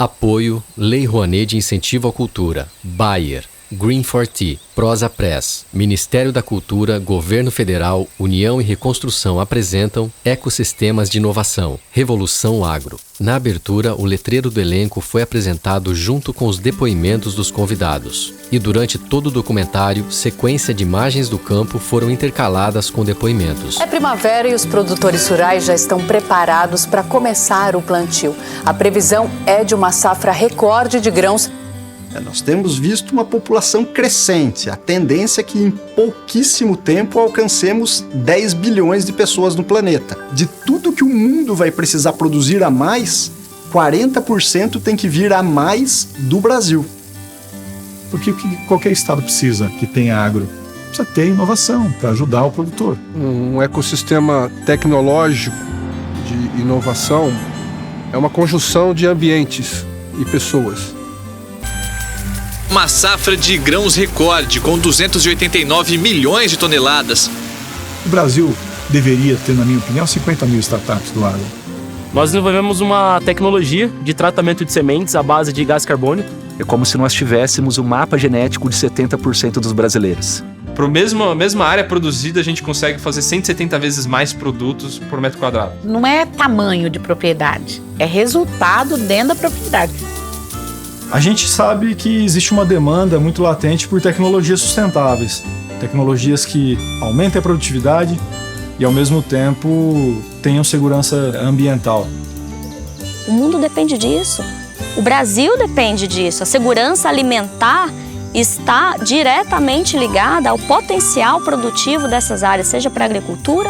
Apoio Lei Rouanet de Incentivo à Cultura, Bayer, Green for Tea, Prosa Press, Ministério da Cultura, Governo Federal, União e Reconstrução apresentam Ecossistemas de Inovação, Revolução Agro. Na abertura, o letreiro do elenco foi apresentado junto com os depoimentos dos convidados. E durante todo o documentário, sequência de imagens do campo foram intercaladas com depoimentos. É primavera e os produtores rurais já estão preparados para começar o plantio. A previsão é de uma safra recorde de grãos. Nós temos visto uma população crescente. A tendência é que em pouquíssimo tempo alcancemos 10 bilhões de pessoas no planeta. De tudo que o mundo vai precisar produzir a mais, 40% tem que vir a mais do Brasil. Porque o que qualquer estado precisa que tenha agro? Precisa ter inovação para ajudar o produtor. Um ecossistema tecnológico de inovação é uma conjunção de ambientes e pessoas. Uma safra de grãos recorde, com 289 milhões de toneladas. O Brasil deveria ter, na minha opinião, 50 mil startups do agro. Nós desenvolvemos uma tecnologia de tratamento de sementes à base de gás carbônico. É como se nós tivéssemos o mapa genético de 70% dos brasileiros. Para a mesma área produzida, a gente consegue fazer 170 vezes mais produtos por metro quadrado. Não é tamanho de propriedade, é resultado dentro da propriedade. A gente sabe que existe uma demanda muito latente por tecnologias sustentáveis. Tecnologias que aumentem a produtividade e, ao mesmo tempo, tenham segurança ambiental. O mundo depende disso. O Brasil depende disso. A segurança alimentar está diretamente ligada ao potencial produtivo dessas áreas, seja para a agricultura,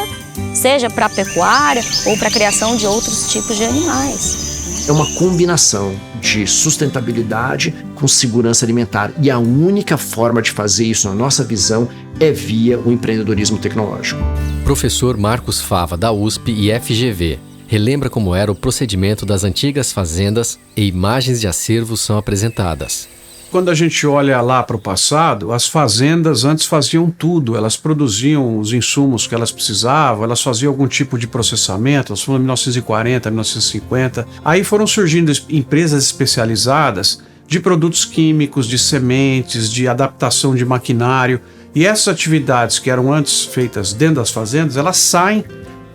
seja para a pecuária ou para a criação de outros tipos de animais. É uma combinação de sustentabilidade com segurança alimentar. E a única forma de fazer isso, na nossa visão, é via o empreendedorismo tecnológico. Professor Marcos Fava, da USP e FGV, relembra como era o procedimento das antigas fazendas e imagens de acervos são apresentadas. Quando a gente olha lá para o passado, as fazendas antes faziam tudo. Elas produziam os insumos que elas precisavam, elas faziam algum tipo de processamento. Nós falamos em 1940, 1950. Aí foram surgindo empresas especializadas de produtos químicos, de sementes, de adaptação de maquinário. E essas atividades que eram antes feitas dentro das fazendas, elas saem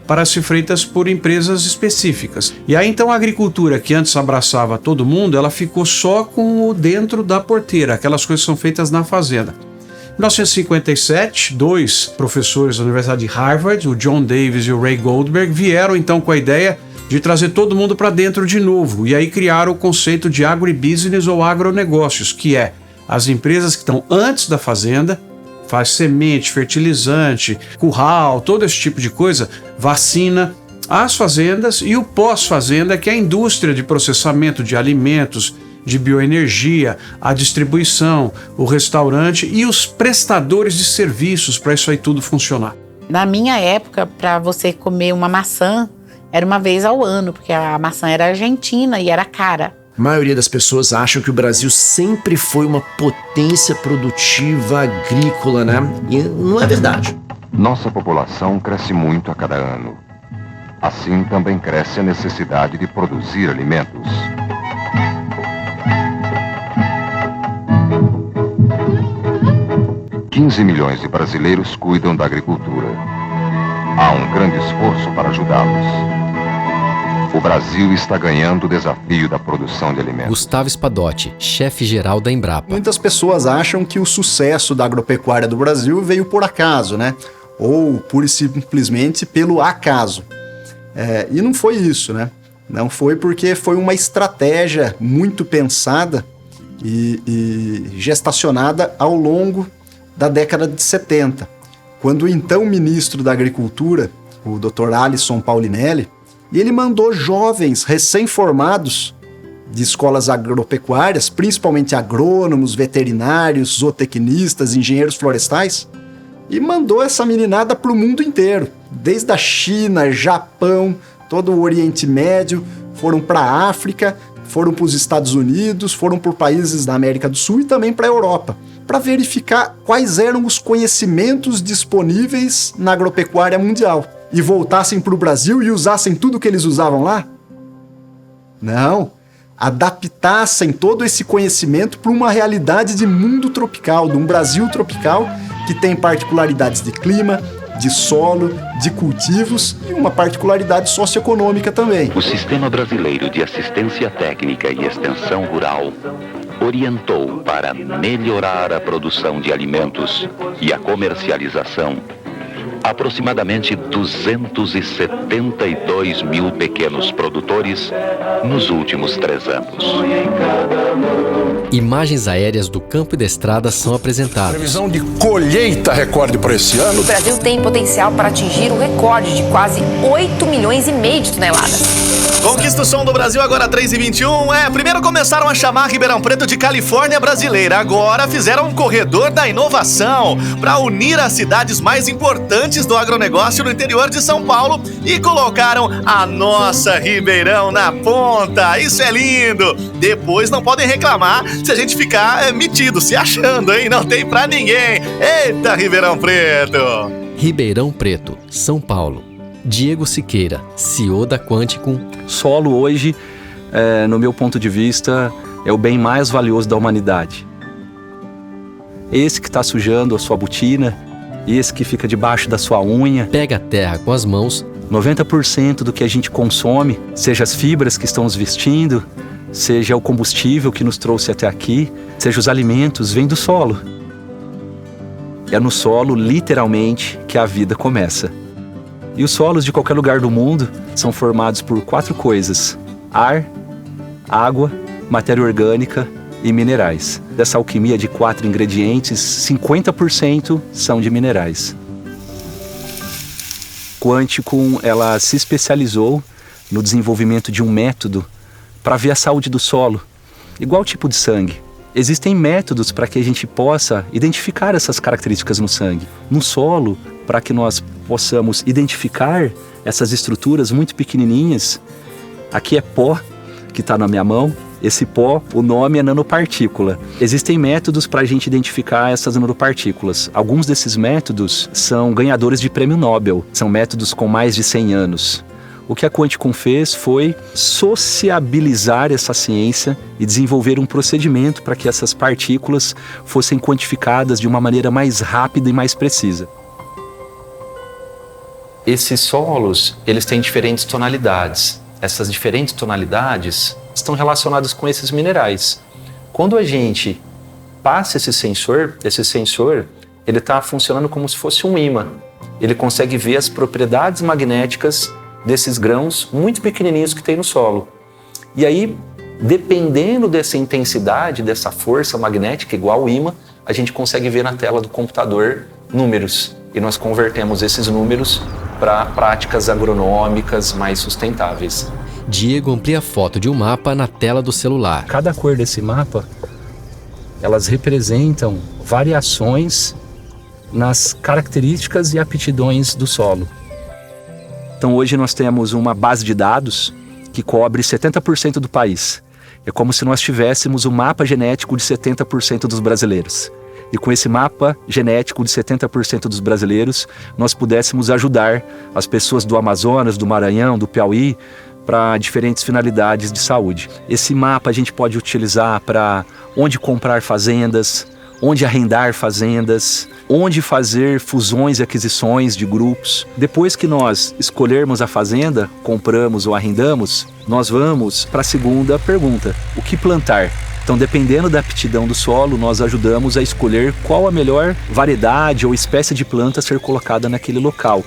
para ser feitas por empresas específicas. E aí então a agricultura, que antes abraçava todo mundo, ela ficou só com o dentro da porteira, aquelas coisas que são feitas na fazenda. Em 1957, dois professores da Universidade de Harvard, o John Davis e o Ray Goldberg, vieram então com a ideia de trazer todo mundo para dentro de novo. E aí criaram o conceito de agribusiness ou agronegócios, que é as empresas que estão antes da fazenda, faz semente, fertilizante, curral, todo esse tipo de coisa, vacina, as fazendas, e o pós-fazenda, que é a indústria de processamento de alimentos, de bioenergia, a distribuição, o restaurante e os prestadores de serviços para isso aí tudo funcionar. Na minha época, para você comer uma maçã, era uma vez ao ano, porque a maçã era argentina e era cara. A maioria das pessoas acham que o Brasil sempre foi uma potência produtiva agrícola, né? E não é verdade. Nossa população cresce muito a cada ano. Assim também cresce a necessidade de produzir alimentos. $15 milhões de brasileiros cuidam da agricultura. Há um grande esforço para ajudá-los. O Brasil está ganhando o desafio da produção de alimentos. Gustavo Espadotti, chefe-geral da Embrapa. Muitas pessoas acham que o sucesso da agropecuária do Brasil veio por acaso, né? Ou pura e simplesmente pelo acaso. E não foi isso, né? Não foi porque foi uma estratégia muito pensada e gestacionada ao longo da década de 70, quando o então ministro da Agricultura, o Dr. Alisson Paulinelli, e ele mandou jovens recém-formados de escolas agropecuárias, principalmente agrônomos, veterinários, zootecnistas, engenheiros florestais, e mandou essa meninada para o mundo inteiro, desde a China, Japão, todo o Oriente Médio, foram para a África, foram para os Estados Unidos, foram por países da América do Sul e também para a Europa, para verificar quais eram os conhecimentos disponíveis na agropecuária mundial. E voltassem para o Brasil e usassem tudo que eles usavam lá? Não. adaptassem todo esse conhecimento para uma realidade de mundo tropical, de um Brasil tropical que tem particularidades de clima, de solo, de cultivos e uma particularidade socioeconômica também. O Sistema Brasileiro de Assistência Técnica e Extensão Rural orientou para melhorar a produção de alimentos e a comercialização aproximadamente 272 mil pequenos produtores nos últimos 3 anos. Imagens aéreas do campo e da estrada são apresentadas. Previsão de colheita recorde para esse ano. O Brasil tem potencial para atingir um recorde de quase 8 milhões e meio de toneladas. Conquista o som do Brasil agora 3h21. Primeiro começaram a chamar Ribeirão Preto de Califórnia brasileira. Agora fizeram um corredor da inovação para unir as cidades mais importantes do agronegócio no interior de São Paulo e colocaram a nossa Ribeirão na ponta. Isso é lindo. Depois não podem reclamar se a gente ficar metido, se achando, hein? Não tem pra ninguém. Eita, Ribeirão Preto. Ribeirão Preto, São Paulo. Diego Siqueira, CEO da Quanticum. Solo hoje, no meu ponto de vista, é o bem mais valioso da humanidade. Esse que está sujando a sua botina, esse que fica debaixo da sua unha. Pega a terra com as mãos. 90% do que a gente consome, seja as fibras que estão nos vestindo, seja o combustível que nos trouxe até aqui, seja os alimentos, vem do solo. É no solo, literalmente, que a vida começa. E os solos de qualquer lugar do mundo são formados por 4 coisas: ar, água, matéria orgânica e minerais. Dessa alquimia de 4 ingredientes, 50% são de minerais. Quanticum, ela se especializou no desenvolvimento de um método para ver a saúde do solo, igual tipo de sangue. Existem métodos para que a gente possa identificar essas características no sangue. No solo, para que nós possamos identificar essas estruturas muito pequenininhas. Aqui é pó, que está na minha mão. Esse pó, o nome é nanopartícula. Existem métodos para a gente identificar essas nanopartículas. Alguns desses métodos são ganhadores de prêmio Nobel. São métodos com mais de 100 anos. O que a Quanticum fez foi sociabilizar essa ciência e desenvolver um procedimento para que essas partículas fossem quantificadas de uma maneira mais rápida e mais precisa. Esses solos, eles têm diferentes tonalidades. Essas diferentes tonalidades estão relacionadas com esses minerais. Quando a gente passa esse sensor ele está funcionando como se fosse um ímã. Ele consegue ver as propriedades magnéticas desses grãos muito pequenininhos que tem no solo. E aí, dependendo dessa intensidade, dessa força magnética, igual o ímã, a gente consegue ver na tela do computador números. E nós convertemos esses números para práticas agronômicas mais sustentáveis. Diego amplia a foto de um mapa na tela do celular. Cada cor desse mapa, elas representam variações nas características e aptidões do solo. Então hoje nós temos uma base de dados que cobre 70% do país. É como se nós tivéssemos o mapa genético de 70% dos brasileiros. E com esse mapa genético de 70% dos brasileiros, nós pudéssemos ajudar as pessoas do Amazonas, do Maranhão, do Piauí, para diferentes finalidades de saúde. Esse mapa a gente pode utilizar para onde comprar fazendas, onde arrendar fazendas, onde fazer fusões e aquisições de grupos. Depois que nós escolhermos a fazenda, compramos ou arrendamos, nós vamos para a segunda pergunta: o que plantar? Então, dependendo da aptidão do solo, nós ajudamos a escolher qual a melhor variedade ou espécie de planta a ser colocada naquele local.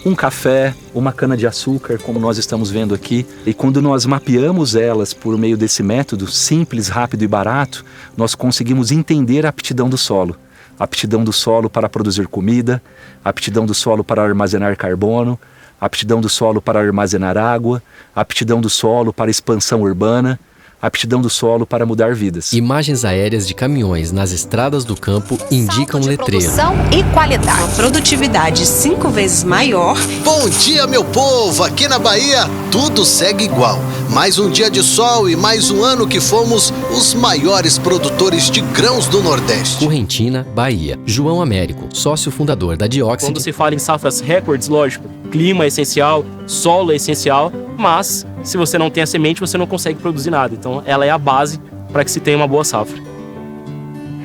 Um café, uma cana-de-açúcar, como nós estamos vendo aqui. E quando nós mapeamos elas por meio desse método simples, rápido e barato, nós conseguimos entender a aptidão do solo. A aptidão do solo para produzir comida, a aptidão do solo para armazenar carbono, a aptidão do solo para armazenar água, a aptidão do solo para expansão urbana, a aptidão do solo para mudar vidas. Imagens aéreas de caminhões nas estradas do campo indicam letreiro. Produção e qualidade. Uma produtividade 5 vezes maior. Bom dia, meu povo! Aqui na Bahia, tudo segue igual. Mais um dia de sol e mais um ano que fomos os maiores produtores de grãos do Nordeste. Correntina, Bahia. João Américo, sócio fundador da Dióxide. Quando se fala em safras recordes, lógico, clima é essencial, solo é essencial, mas Se você não tem a semente, você não consegue produzir nada. Então, ela é a base para que se tenha uma boa safra.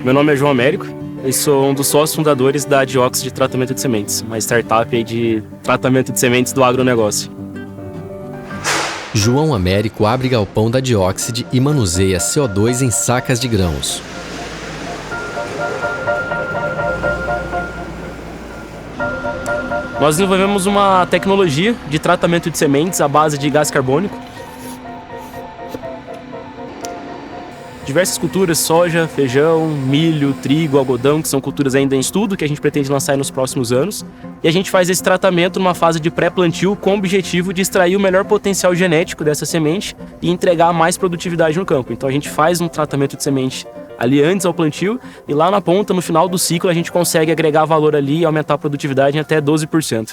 Meu nome é João Américo. Eu sou um dos sócios fundadores da Diox de Tratamento de Sementes, uma startup aí de tratamento de sementes do agronegócio. João Américo abre galpão da Dioxide e manuseia CO2 em sacas de grãos. Nós desenvolvemos uma tecnologia de tratamento de sementes à base de gás carbônico. Diversas culturas, soja, feijão, milho, trigo, algodão, que são culturas ainda em estudo, que a gente pretende lançar nos próximos anos. E a gente faz esse tratamento numa fase de pré-plantio com o objetivo de extrair o melhor potencial genético dessa semente e entregar mais produtividade no campo. Então a gente faz um tratamento de semente ali antes ao plantio e lá na ponta, no final do ciclo, a gente consegue agregar valor ali e aumentar a produtividade em até 12%.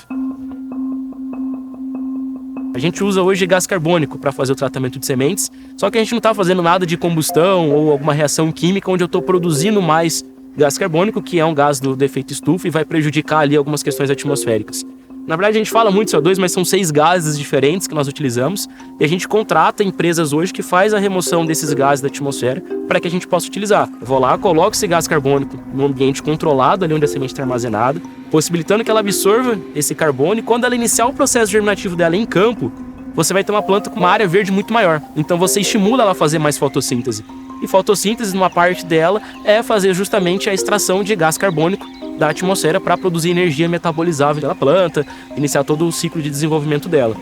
A gente usa hoje gás carbônico para fazer o tratamento de sementes, só que a gente não está fazendo nada de combustão ou alguma reação química onde eu estou produzindo mais gás carbônico, que é um gás do efeito estufa e vai prejudicar ali algumas questões atmosféricas. Na verdade, a gente fala muito CO2, mas são 6 gases diferentes que nós utilizamos e a gente contrata empresas hoje que faz a remoção desses gases da atmosfera para que a gente possa utilizar. Eu vou lá, coloco esse gás carbônico num ambiente controlado, ali onde a semente está armazenada, possibilitando que ela absorva esse carbono e quando ela iniciar o processo germinativo dela em campo, você vai ter uma planta com uma área verde muito maior. Então você estimula ela a fazer mais fotossíntese. E fotossíntese, numa parte dela, é fazer justamente a extração de gás carbônico da atmosfera para produzir energia metabolizável da planta, iniciar todo o ciclo de desenvolvimento dela.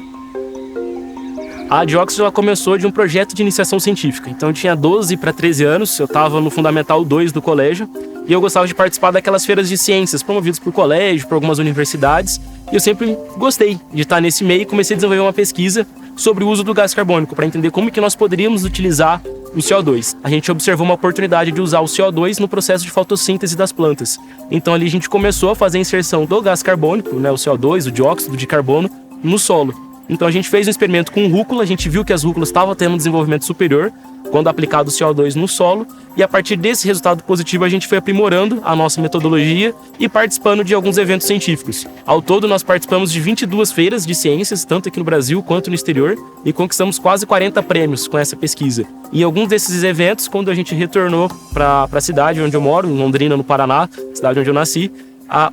A Diox ela começou de um projeto de iniciação científica. Então eu tinha 12 para 13 anos, eu estava no Fundamental 2 do colégio e eu gostava de participar daquelas feiras de ciências promovidas por colégio, por algumas universidades. E eu sempre gostei de estar nesse meio e comecei a desenvolver uma pesquisa sobre o uso do gás carbônico para entender como que nós poderíamos utilizar o CO2. A gente observou uma oportunidade de usar o CO2 no processo de fotossíntese das plantas. Então ali a gente começou a fazer a inserção do gás carbônico, né, o CO2, o dióxido de carbono, no solo. Então a gente fez um experimento com rúcula, a gente viu que as rúculas estavam tendo um desenvolvimento superior quando aplicado o CO2 no solo, e a partir desse resultado positivo a gente foi aprimorando a nossa metodologia e participando de alguns eventos científicos. Ao todo nós participamos de 22 feiras de ciências, tanto aqui no Brasil quanto no exterior, e conquistamos quase 40 prêmios com essa pesquisa. E alguns desses eventos, quando a gente retornou para a cidade onde eu moro, em Londrina, no Paraná, cidade onde eu nasci,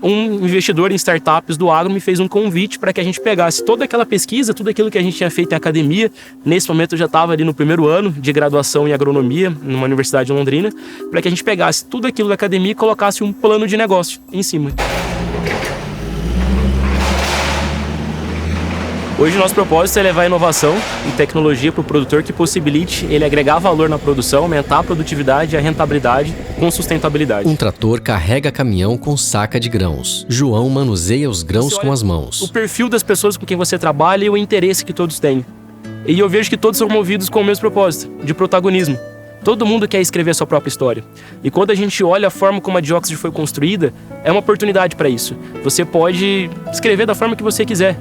um investidor em startups do agro me fez um convite para que a gente pegasse toda aquela pesquisa, tudo aquilo que a gente tinha feito em academia. Nesse momento eu já estava ali no primeiro ano de graduação em agronomia, numa universidade de Londrina, para que a gente pegasse tudo aquilo da academia e colocasse um plano de negócio em cima. Hoje o nosso propósito é levar inovação e tecnologia para o produtor que possibilite ele agregar valor na produção, aumentar a produtividade e a rentabilidade com sustentabilidade. Um trator carrega caminhão com saca de grãos. João manuseia os grãos com as mãos. O perfil das pessoas com quem você trabalha e o interesse que todos têm. E eu vejo que todos são movidos com o mesmo propósito, de protagonismo. Todo mundo quer escrever a sua própria história. E quando a gente olha a forma como a Dioxide foi construída, é uma oportunidade para isso. Você pode escrever da forma que você quiser.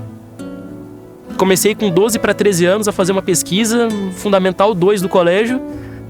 Comecei com 12 para 13 anos a fazer uma pesquisa Fundamental 2 do colégio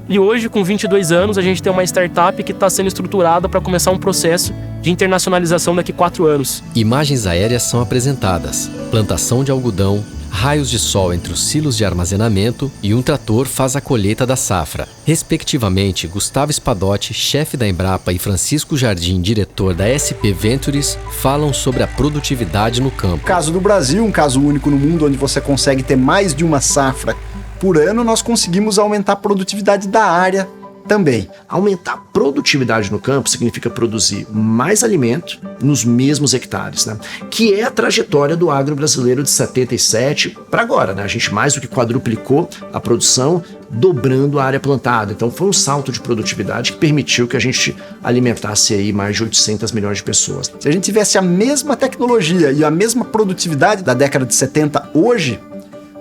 e hoje, com 22 anos, a gente tem uma startup que está sendo estruturada para começar um processo de internacionalização daqui a 4 anos. Imagens aéreas são apresentadas, plantação de algodão, raios de sol entre os silos de armazenamento e um trator faz a colheita da safra. Respectivamente, Gustavo Spadotti, chefe da Embrapa, e Francisco Jardim, diretor da SP Ventures, falam sobre a produtividade no campo. No caso do Brasil, um caso único no mundo onde você consegue ter mais de uma safra por ano, nós conseguimos aumentar a produtividade da área também. Aumentar a produtividade no campo significa produzir mais alimento nos mesmos hectares, né? Que é a trajetória do agro brasileiro de 77 para agora, né? A gente mais do que quadruplicou a produção, dobrando a área plantada. Então foi um salto de produtividade que permitiu que a gente alimentasse aí mais de 800 milhões de pessoas. Se a gente tivesse a mesma tecnologia e a mesma produtividade da década de 70 hoje,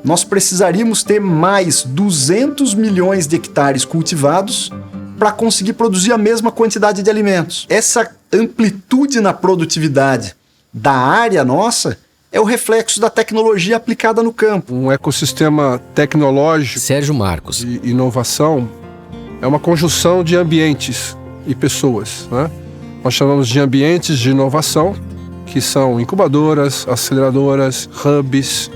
nós precisaríamos ter mais 200 milhões de hectares cultivados para conseguir produzir a mesma quantidade de alimentos. Essa amplitude na produtividade da área nossa é o reflexo da tecnologia aplicada no campo. Um ecossistema tecnológico, Sérgio Marcos, de inovação é uma conjunção de ambientes e pessoas, né? Nós chamamos de ambientes de inovação, que são incubadoras, aceleradoras, hubs,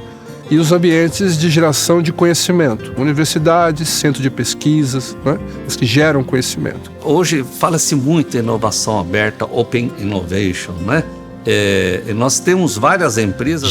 e os ambientes de geração de conhecimento, universidades, centros de pesquisas, né, os que geram conhecimento. Hoje fala-se muito em inovação aberta, Open Innovation, né? Nós temos várias empresas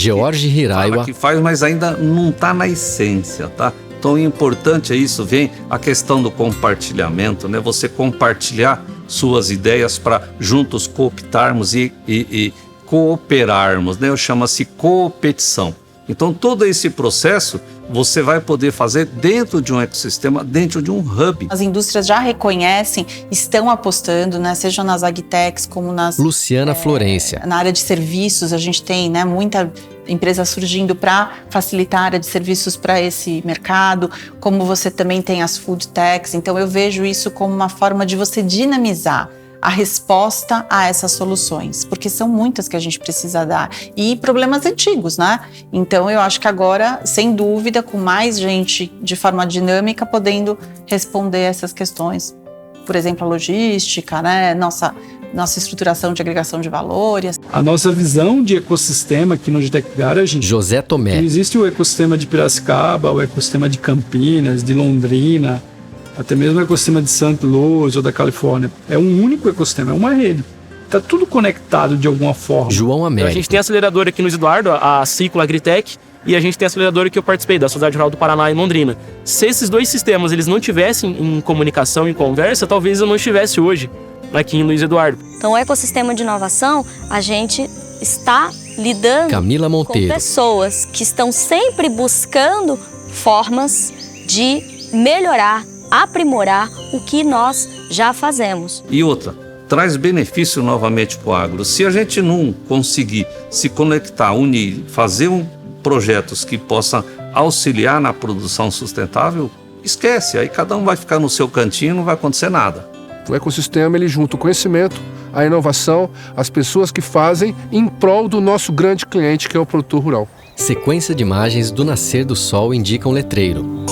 que faz, mas ainda não está na essência, tá? Então, importante é isso, vem a questão do compartilhamento, né? Você compartilhar suas ideias para juntos cooptarmos e cooperarmos, né? Chama-se competição. Então, todo esse processo você vai poder fazer dentro de um ecossistema, dentro de um hub. As indústrias já reconhecem, estão apostando, né, seja nas agtechs como nas... Luciana Florência. Na área de serviços, a gente tem, né, muita empresa surgindo para facilitar a área de serviços para esse mercado, como você também tem as food techs. Então, eu vejo isso como uma forma de você dinamizar a resposta a essas soluções, porque são muitas que a gente precisa dar e problemas antigos, né? Então eu acho que agora, sem dúvida, com mais gente de forma dinâmica podendo responder essas questões, por exemplo, a logística, né? Nossa estruturação de agregação de valores. A nossa visão de ecossistema aqui no Gtech Garage, José Tomé. Existe o ecossistema de Piracicaba, o ecossistema de Campinas, de Londrina, até mesmo o ecossistema de St. Louis ou da Califórnia. É um único ecossistema, é uma rede. Está tudo conectado de alguma forma. João Américo. A gente tem aceleradora aqui no Eduardo, a Ciclo Agritech, e a gente tem a aceleradora que eu participei, da Sociedade Rural do Paraná em Londrina. Se esses dois sistemas eles não tivessem em comunicação, em conversa, talvez eu não estivesse hoje aqui em Luiz Eduardo. Então, o ecossistema de inovação, a gente está lidando Camila Monteiro. com pessoas que estão sempre buscando formas de melhorar, aprimorar o que nós já fazemos. E outra, traz benefício novamente para o agro. Se a gente não conseguir se conectar, unir, fazer projetos que possam auxiliar na produção sustentável, esquece, aí cada um vai ficar no seu cantinho e não vai acontecer nada. O ecossistema, ele junta o conhecimento, a inovação, as pessoas que fazem em prol do nosso grande cliente, que é o produtor rural. Sequência de imagens do nascer do sol indica um letreiro.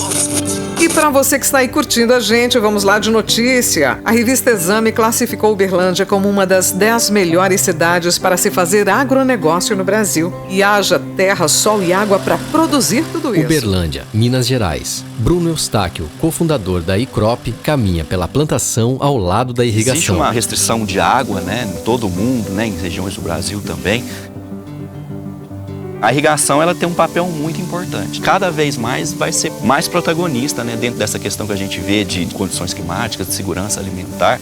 E para você que está aí curtindo a gente, vamos lá de notícia. A revista Exame classificou Uberlândia como uma das 10 melhores cidades para se fazer agronegócio no Brasil. E haja terra, sol e água para produzir tudo isso. Uberlândia, Minas Gerais. Bruno Eustáquio, cofundador da Icrop, caminha pela plantação ao lado da irrigação. Existe uma restrição de água, né, em todo o mundo, né, em regiões do Brasil também. A irrigação ela tem um papel muito importante. Cada vez mais vai ser mais protagonista, né, dentro dessa questão que a gente vê de condições climáticas, de segurança alimentar.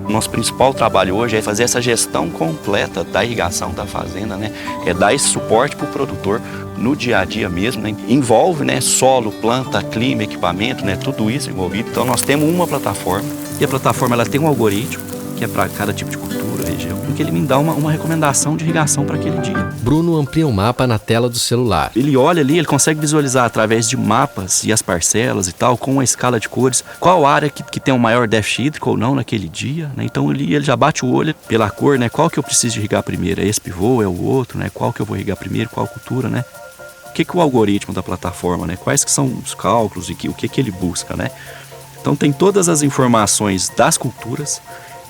Nosso principal trabalho hoje é fazer essa gestão completa da irrigação da fazenda, né, é dar esse suporte para o produtor no dia a dia mesmo, né, envolve, né, solo, planta, clima, equipamento, né, tudo isso envolvido. Então nós temos uma plataforma e a plataforma ela tem um algoritmo que é para cada tipo de cultura, região, em que ele me dá uma recomendação de irrigação para aquele dia. Bruno amplia o mapa na tela do celular. Ele olha ali, ele consegue visualizar através de mapas e as parcelas e tal, com a escala de cores, qual área que tem um maior déficit hídrico ou não naquele dia, né? Então ele já bate o olho pela cor, né? Qual que eu preciso de irrigar primeiro? É esse pivô, é o outro, né? Qual que eu vou irrigar primeiro, qual cultura, né? O que o algoritmo da plataforma, né? Quais que são os cálculos e o que ele busca, né? Então tem todas as informações das culturas.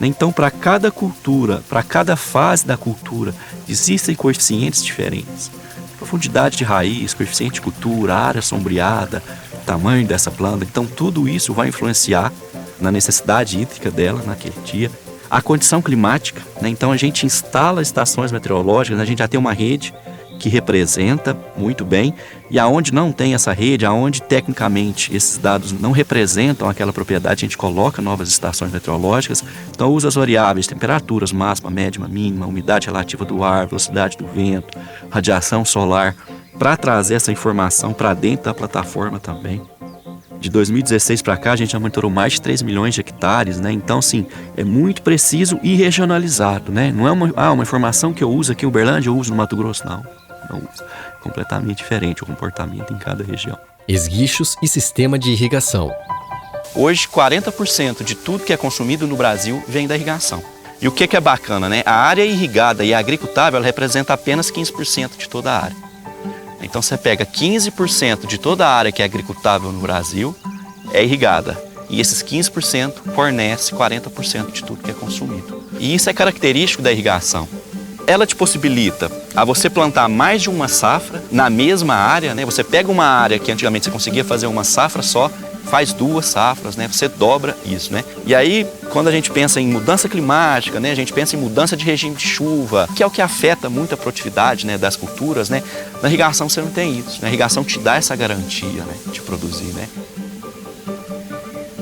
Então, para cada cultura, para cada fase da cultura, existem coeficientes diferentes. Profundidade de raiz, coeficiente de cultura, área sombreada, tamanho dessa planta. Então, tudo isso vai influenciar na necessidade hídrica dela naquele dia. A condição climática, né? Então, a gente instala estações meteorológicas, a gente já tem uma rede que representa muito bem, e aonde não tem essa rede, aonde tecnicamente esses dados não representam aquela propriedade, a gente coloca novas estações meteorológicas, então usa as variáveis, temperaturas máxima, média, mínima, umidade relativa do ar, velocidade do vento, radiação solar, para trazer essa informação para dentro da plataforma também. De 2016 para cá, a gente já monitorou mais de 3 milhões de hectares, né? Então, sim, é muito preciso e regionalizado, né? Não é uma informação que eu uso aqui em Uberlândia, eu uso no Mato Grosso, não uso. Completamente diferente o comportamento em cada região. Esguichos e sistema de irrigação. Hoje, 40% de tudo que é consumido no Brasil vem da irrigação. E o que é bacana, né? A área irrigada e agricultável, ela representa apenas 15% de toda a área. Então, você pega 15% de toda a área que é agricultável no Brasil, é irrigada. E esses 15% fornece 40% de tudo que é consumido. E isso é característico da irrigação. ela te possibilita a você plantar mais de uma safra na mesma área, né? Você pega uma área que antigamente você conseguia fazer uma safra só, faz 2 safras, né? Você dobra isso, né? E aí, quando a gente pensa em mudança climática, né? A gente pensa em mudança de regime de chuva, que é o que afeta muito a produtividade, né, das culturas, né? Na irrigação você não tem isso, né? A irrigação te dá essa garantia, né, de produzir, né?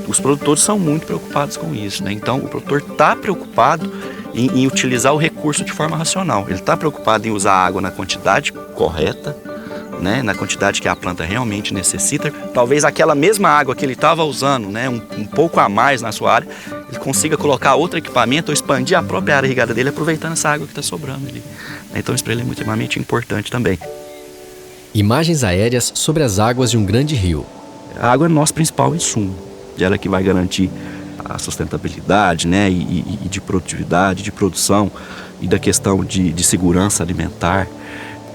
Os produtores são muito preocupados com isso, né? Então, o produtor está preocupado em utilizar o recurso de forma racional. Ele está preocupado em usar a água na quantidade correta, né, na quantidade que a planta realmente necessita. Talvez aquela mesma água que ele estava usando, né, um pouco a mais na sua área, ele consiga colocar outro equipamento ou expandir a própria área irrigada dele, aproveitando essa água que está sobrando ali. Então isso para ele é muito extremamente importante também. Imagens aéreas sobre as águas de um grande rio. A água é nosso principal insumo, e ela é que vai garantir a sustentabilidade, né, e de produtividade, de produção, e da questão de segurança alimentar.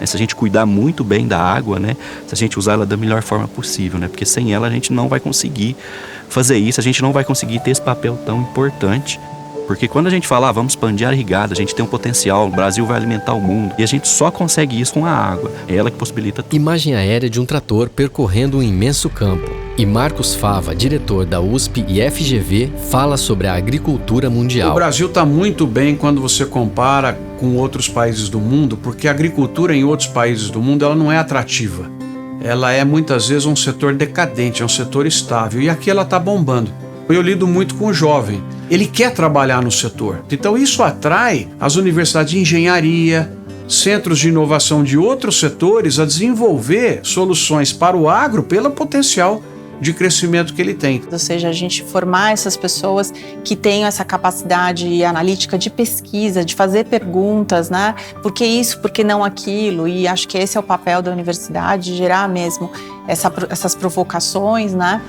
Se a gente cuidar muito bem da água, né, se a gente usar ela da melhor forma possível, né, porque sem ela a gente não vai conseguir fazer isso, a gente não vai conseguir ter esse papel tão importante. Porque quando a gente fala, vamos expandir a área irrigada, a gente tem um potencial, o Brasil vai alimentar o mundo, e a gente só consegue isso com a água. É ela que possibilita tudo. Imagem aérea de um trator percorrendo um imenso campo. E Marcos Fava, diretor da USP e FGV, fala sobre a agricultura mundial. O Brasil está muito bem quando você compara com outros países do mundo, porque a agricultura em outros países do mundo ela não é atrativa. Ela é muitas vezes um setor decadente, é um setor estável, e aqui ela está bombando. Eu lido muito com o jovem, ele quer trabalhar no setor. Então isso atrai as universidades de engenharia, centros de inovação de outros setores a desenvolver soluções para o agro pelo potencial de crescimento que ele tem. Ou seja, a gente formar essas pessoas que tenham essa capacidade analítica de pesquisa, de fazer perguntas, né? Por que isso, por que não aquilo? E acho que esse é o papel da universidade, gerar mesmo essas provocações, né?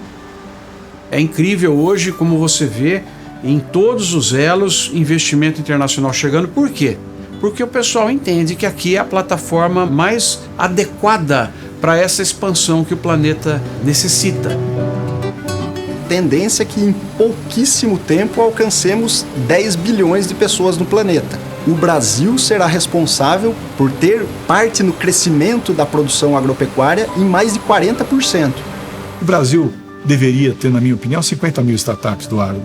É incrível hoje como você vê em todos os elos investimento internacional chegando. Por quê? Porque o pessoal entende que aqui é a plataforma mais adequada para essa expansão que o planeta necessita. Tendência é que em pouquíssimo tempo alcancemos 10 bilhões de pessoas no planeta. O Brasil será responsável por ter parte no crescimento da produção agropecuária em mais de 40%. O Brasil deveria ter, na minha opinião, 50 mil startups do agro.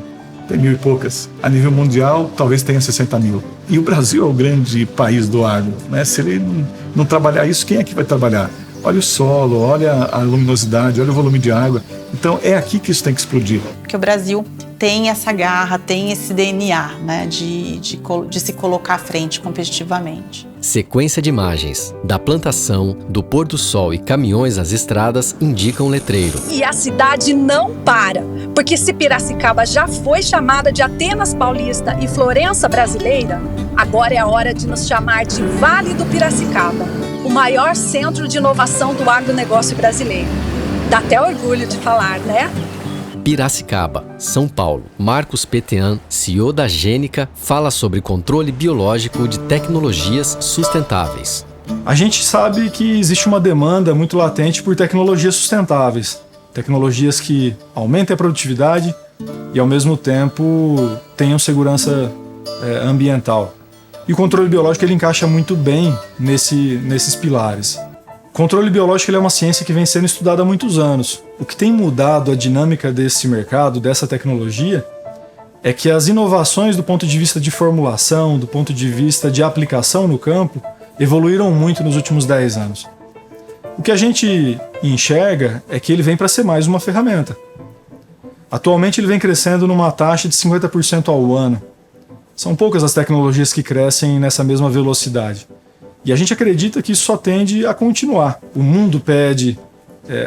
Tem 1.000 e poucas. A nível mundial, talvez tenha 60 mil. E o Brasil é o grande país do agro, né? Se ele não trabalhar isso, quem é que vai trabalhar? Olha o solo, olha a luminosidade, olha o volume de água. Então é aqui que isso tem que explodir. Porque o Brasil tem essa garra, tem esse DNA, né, de se colocar à frente competitivamente. Sequência de imagens da plantação, do pôr do sol e caminhões nas estradas indicam um letreiro. E a cidade não para, porque se Piracicaba já foi chamada de Atenas Paulista e Florença Brasileira, agora é a hora de nos chamar de Vale do Piracicaba, o maior centro de inovação do agronegócio brasileiro. Dá até orgulho de falar, né? Piracicaba, São Paulo. Marcos Petean, CEO da Gênica, fala sobre controle biológico de tecnologias sustentáveis. A gente sabe que existe uma demanda muito latente por tecnologias sustentáveis. Tecnologias que aumentem a produtividade e, ao mesmo tempo, tenham segurança ambiental. E o controle biológico ele encaixa muito bem nesses pilares. O controle biológico ele é uma ciência que vem sendo estudada há muitos anos. O que tem mudado a dinâmica desse mercado, dessa tecnologia, é que as inovações do ponto de vista de formulação, do ponto de vista de aplicação no campo, evoluíram muito nos últimos 10 anos. O que a gente enxerga é que ele vem para ser mais uma ferramenta. Atualmente ele vem crescendo numa taxa de 50% ao ano. São poucas as tecnologias que crescem nessa mesma velocidade. E a gente acredita que isso só tende a continuar. O mundo pede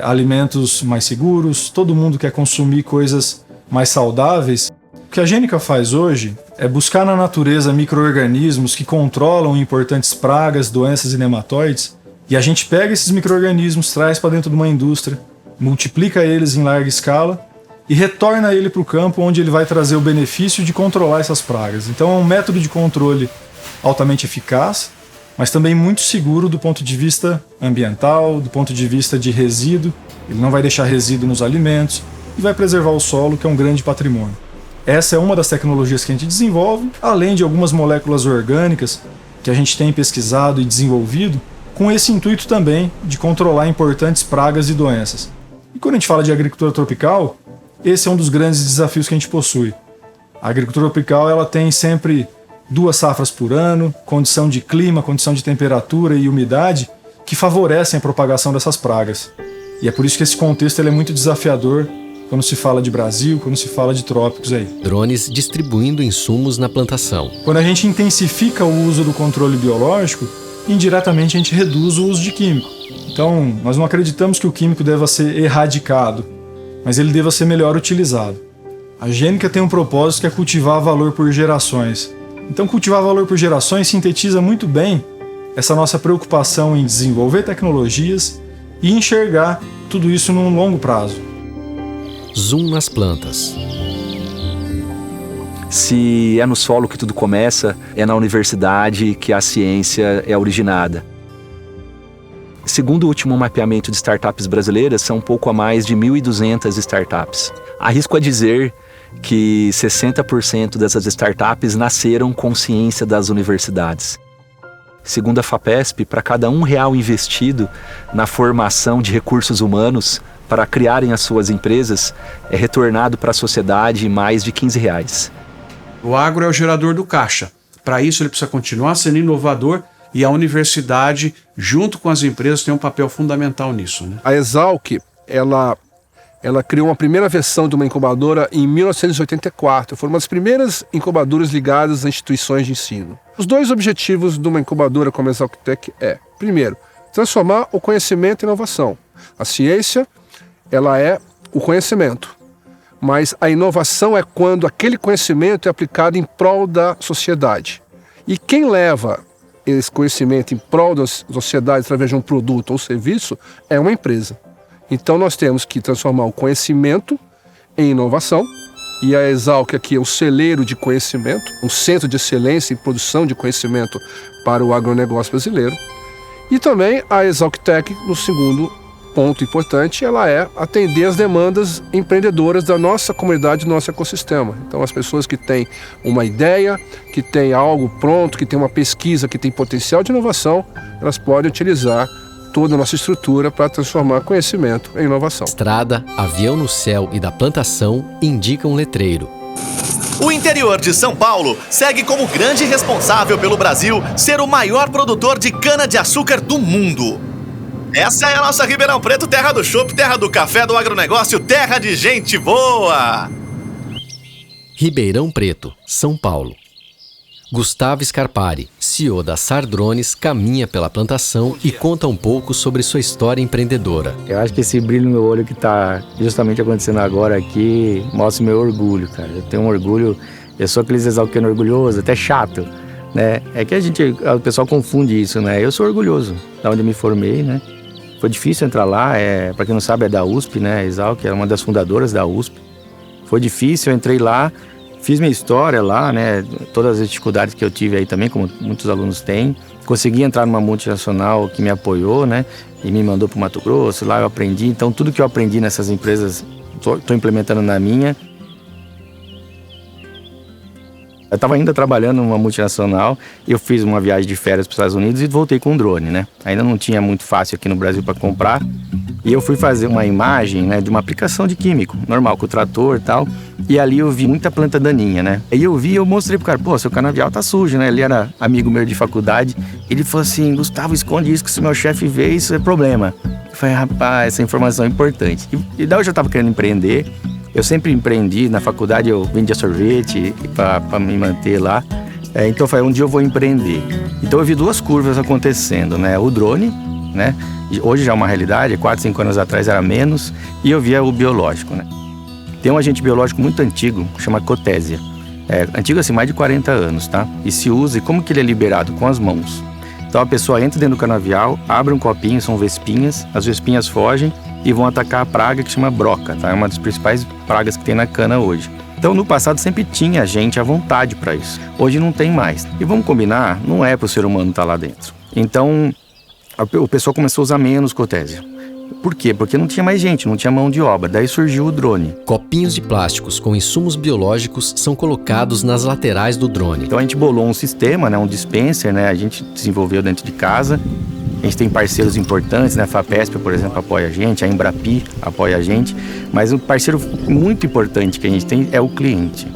alimentos mais seguros, todo mundo quer consumir coisas mais saudáveis. O que a Gênica faz hoje é buscar na natureza micro-organismos que controlam importantes pragas, doenças e nematóides, e a gente pega esses micro-organismos, traz para dentro de uma indústria, multiplica eles em larga escala e retorna ele para o campo onde ele vai trazer o benefício de controlar essas pragas. Então é um método de controle altamente eficaz, mas também muito seguro do ponto de vista ambiental, do ponto de vista de resíduo. Ele não vai deixar resíduo nos alimentos e vai preservar o solo, que é um grande patrimônio. Essa é uma das tecnologias que a gente desenvolve, além de algumas moléculas orgânicas que a gente tem pesquisado e desenvolvido com esse intuito também de controlar importantes pragas e doenças. E quando a gente fala de agricultura tropical, esse é um dos grandes desafios que a gente possui. A agricultura tropical ela tem sempre 2 safras por ano, condição de clima, condição de temperatura e umidade que favorecem a propagação dessas pragas. E é por isso que esse contexto ele é muito desafiador quando se fala de Brasil, quando se fala de trópicos aí. Drones distribuindo insumos na plantação. Quando a gente intensifica o uso do controle biológico, indiretamente a gente reduz o uso de químico. Então, nós não acreditamos que o químico deva ser erradicado, mas ele deva ser melhor utilizado. A gênica tem um propósito que é cultivar valor por gerações. Então, cultivar valor por gerações sintetiza muito bem essa nossa preocupação em desenvolver tecnologias e enxergar tudo isso num longo prazo. Zoom nas plantas. Se é no solo que tudo começa, é na universidade que a ciência é originada. Segundo o último mapeamento de startups brasileiras, são um pouco a mais de 1.200 startups. Arrisco a dizer que 60% dessas startups nasceram com ciência das universidades. Segundo a FAPESP, para cada R$1 investido na formação de recursos humanos para criarem as suas empresas, é retornado para a sociedade mais de R$15. O agro é o gerador do caixa. Para isso, ele precisa continuar sendo inovador e a universidade, junto com as empresas, tem um papel fundamental nisso, né? A Exalc, ela criou uma primeira versão de uma incubadora em 1984. Foi uma das primeiras incubadoras ligadas a instituições de ensino. Os 2 objetivos de uma incubadora como a ExalcTech primeiro, transformar o conhecimento em inovação. A ciência, ela é o conhecimento, mas a inovação é quando aquele conhecimento é aplicado em prol da sociedade. E quem leva esse conhecimento em prol da sociedade através de um produto ou serviço é uma empresa. Então nós temos que transformar o conhecimento em inovação, e a Exalc aqui é um celeiro de conhecimento, um centro de excelência em produção de conhecimento para o agronegócio brasileiro. E também a ExalcTech, no segundo ponto importante, ela é atender as demandas empreendedoras da nossa comunidade, do nosso ecossistema. Então as pessoas que têm uma ideia, que têm algo pronto, que têm uma pesquisa, que têm potencial de inovação, elas podem utilizar toda a nossa estrutura para transformar conhecimento em inovação. Estrada, avião no céu e da plantação indicam um letreiro. O interior de São Paulo segue como grande responsável pelo Brasil ser o maior produtor de cana-de-açúcar do mundo. Essa é a nossa Ribeirão Preto, terra do chopp, terra do café, do agronegócio, terra de gente boa. Ribeirão Preto, São Paulo. Gustavo Scarpari, CEO da SAR Drones, caminha pela plantação e conta um pouco sobre sua história empreendedora. Eu acho que esse brilho no meu olho que está justamente acontecendo agora aqui mostra o meu orgulho, cara. Eu tenho um orgulho, eu sou aqueles exalquiano orgulhoso, até chato, né? É que o pessoal confunde isso, né? Eu sou orgulhoso, da onde eu me formei, né? Foi difícil entrar lá, para quem não sabe é da USP, né? A Exalc é uma das fundadoras da USP. Foi difícil, eu entrei lá, fiz minha história lá, né? Todas as dificuldades que eu tive aí também, como muitos alunos têm. Consegui entrar numa multinacional que me apoiou, né? E me mandou para o Mato Grosso, lá eu aprendi. Então tudo que eu aprendi nessas empresas, estou implementando na minha. Eu estava ainda trabalhando numa multinacional, eu fiz uma viagem de férias para os Estados Unidos e voltei com um drone, né? Ainda não tinha muito fácil aqui no Brasil para comprar. E eu fui fazer uma imagem, né, de uma aplicação de químico, normal, com o trator e tal. E ali eu vi muita planta daninha, né? Aí eu mostrei pro cara, pô, seu canavial tá sujo, né? Ele era amigo meu de faculdade. Ele falou assim, Gustavo, esconde isso, que se meu chefe vê, isso é problema. Eu falei, rapaz, essa informação é importante. E daí eu já tava querendo empreender. Eu sempre empreendi, na faculdade eu vendia sorvete para me manter lá. Então eu falei, um dia eu vou empreender. Então eu vi 2 curvas acontecendo, né? O drone, né? Hoje já é uma realidade, 4, 5 anos atrás era menos. E eu via o biológico, né? Tem um agente biológico muito antigo, chama Cotésia. Antigo assim, mais de 40 anos, tá? E se usa, e como que ele é liberado? Com as mãos. Então a pessoa entra dentro do canavial, abre um copinho, são vespinhas, as vespinhas fogem e vão atacar a praga que chama broca, tá? É uma das principais pragas que tem na cana hoje. Então no passado sempre tinha gente à vontade para isso. Hoje não tem mais. E vamos combinar, não é para o ser humano estar lá dentro. Então o pessoal começou a usar menos Cotésia. Por quê? Porque não tinha mais gente, não tinha mão de obra. Daí surgiu o drone. Copinhos de plásticos com insumos biológicos são colocados nas laterais do drone. Então a gente bolou um sistema, né, um dispenser, né, a gente desenvolveu dentro de casa. A gente tem parceiros importantes, né, a FAPESP, por exemplo, apoia a gente, a Embrapi apoia a gente. Mas um parceiro muito importante que a gente tem é o cliente.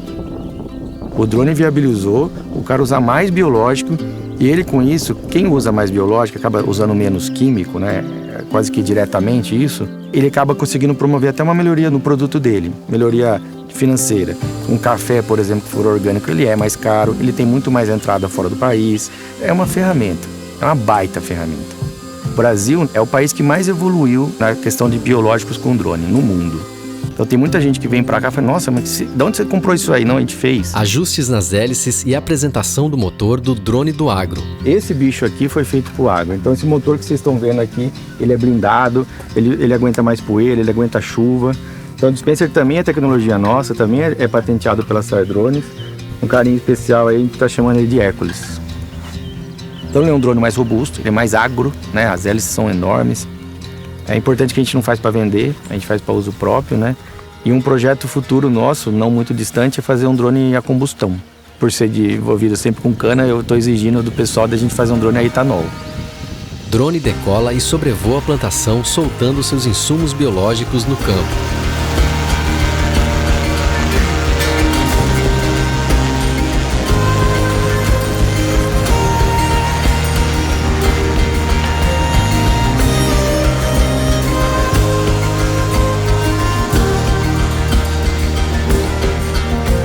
O drone viabilizou o cara usar mais biológico e ele com isso, quem usa mais biológico acaba usando menos químico, né? Quase que diretamente isso, ele acaba conseguindo promover até uma melhoria no produto dele, melhoria financeira. Um café, por exemplo, que for orgânico, ele é mais caro, ele tem muito mais entrada fora do país. É uma ferramenta, é uma baita ferramenta. O Brasil é o país que mais evoluiu na questão de biológicos com drone no mundo. Então tem muita gente que vem pra cá e fala, nossa, mas de onde você comprou isso aí? Não, a gente fez. Ajustes nas hélices e apresentação do motor do drone do agro. Esse bicho aqui foi feito pro agro. Então esse motor que vocês estão vendo aqui, ele é blindado, ele aguenta mais poeira, ele aguenta chuva. Então o dispenser também é tecnologia nossa, também é patenteado pela Star Drones. Um carinho especial aí, a gente tá chamando ele de Hércules. Então ele é um drone mais robusto, ele é mais agro, né? As hélices são enormes. É importante que a gente não faz para vender, a gente faz para uso próprio, né? E um projeto futuro nosso, não muito distante, é fazer um drone a combustão. Por ser envolvido sempre com cana, eu estou exigindo do pessoal da gente fazer um drone a etanol. Drone decola e sobrevoa a plantação, soltando seus insumos biológicos no campo.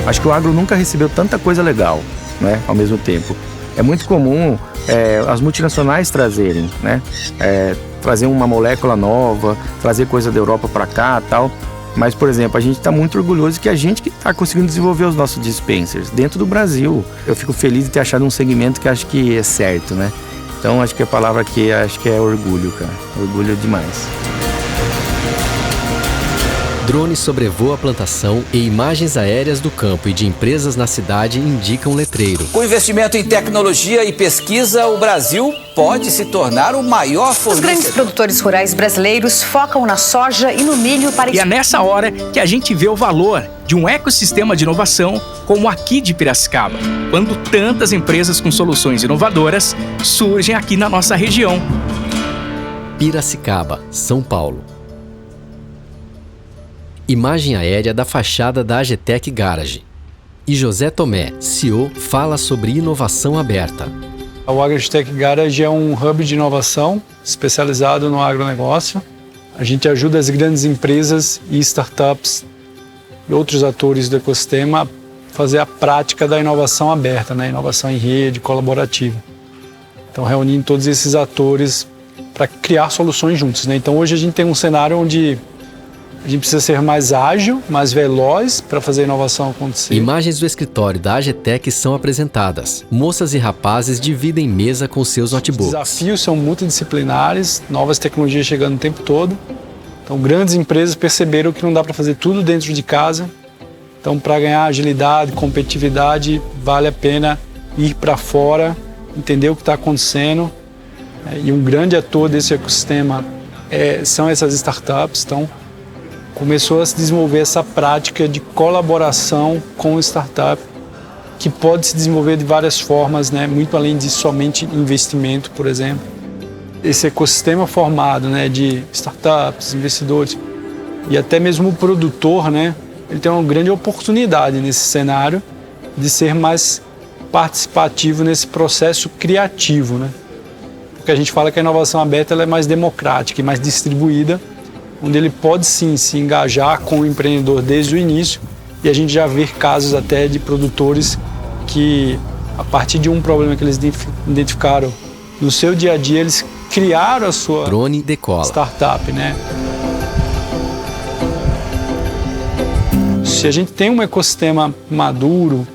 Acho que o agro nunca recebeu tanta coisa legal, né, ao mesmo tempo. É muito comum as multinacionais trazerem, né, trazer uma molécula nova, trazer coisa da Europa para cá e tal. Mas, por exemplo, a gente está muito orgulhoso que a gente que está conseguindo desenvolver os nossos dispensers dentro do Brasil. Eu fico feliz de ter achado um segmento que acho que é certo, né? Então, acho que a palavra aqui acho que é orgulho, cara. Orgulho demais. Drone sobrevoa a plantação e imagens aéreas do campo e de empresas na cidade indicam letreiro. Com investimento em tecnologia e pesquisa, o Brasil pode se tornar o maior fornecedor. Os grandes produtores rurais brasileiros focam na soja e no milho para... E é nessa hora que a gente vê o valor de um ecossistema de inovação como aqui de Piracicaba, quando tantas empresas com soluções inovadoras surgem aqui na nossa região. Piracicaba, São Paulo. Imagem aérea da fachada da AGTEC Garage. E José Tomé, CEO, fala sobre inovação aberta. O AGTEC Garage é um hub de inovação especializado no agronegócio. A gente ajuda as grandes empresas e startups e outros atores do ecossistema a fazer a prática da inovação aberta, né? Inovação em rede, colaborativa. Então, reunindo todos esses atores para criar soluções juntos, né? Então, hoje a gente tem um cenário onde a gente precisa ser mais ágil, mais veloz para fazer a inovação acontecer. Imagens do escritório da AGTEC são apresentadas. Moças e rapazes dividem mesa com seus notebooks. Os desafios são multidisciplinares, novas tecnologias chegando o tempo todo. Então, grandes empresas perceberam que não dá para fazer tudo dentro de casa. Então, para ganhar agilidade, competitividade, vale a pena ir para fora, entender o que está acontecendo. E um grande ator desse ecossistema são essas startups. Então, começou a se desenvolver essa prática de colaboração com startup, que pode se desenvolver de várias formas, né? Muito além de somente investimento, por exemplo. Esse ecossistema formado, né, de startups, investidores e até mesmo o produtor, né, ele tem uma grande oportunidade nesse cenário de ser mais participativo nesse processo criativo, né? Porque a gente fala que a inovação aberta ela é mais democrática e mais distribuída, onde ele pode sim se engajar com o empreendedor desde o início, e a gente já vê casos até de produtores que, a partir de um problema que eles identificaram no seu dia a dia, eles criaram a sua Drone decola. Startup, né? Se a gente tem um ecossistema maduro,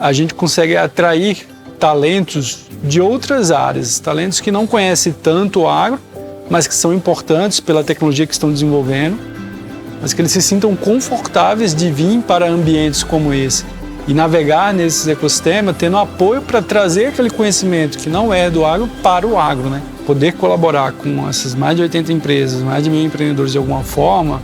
a gente consegue atrair talentos de outras áreas, talentos que não conhecem tanto o agro, mas que são importantes pela tecnologia que estão desenvolvendo, mas que eles se sintam confortáveis de vir para ambientes como esse, e navegar nesses ecossistemas, tendo apoio para trazer aquele conhecimento que não é do agro para o agro, né? Poder colaborar com essas mais de 80 empresas, mais de 1.000 empreendedores de alguma forma,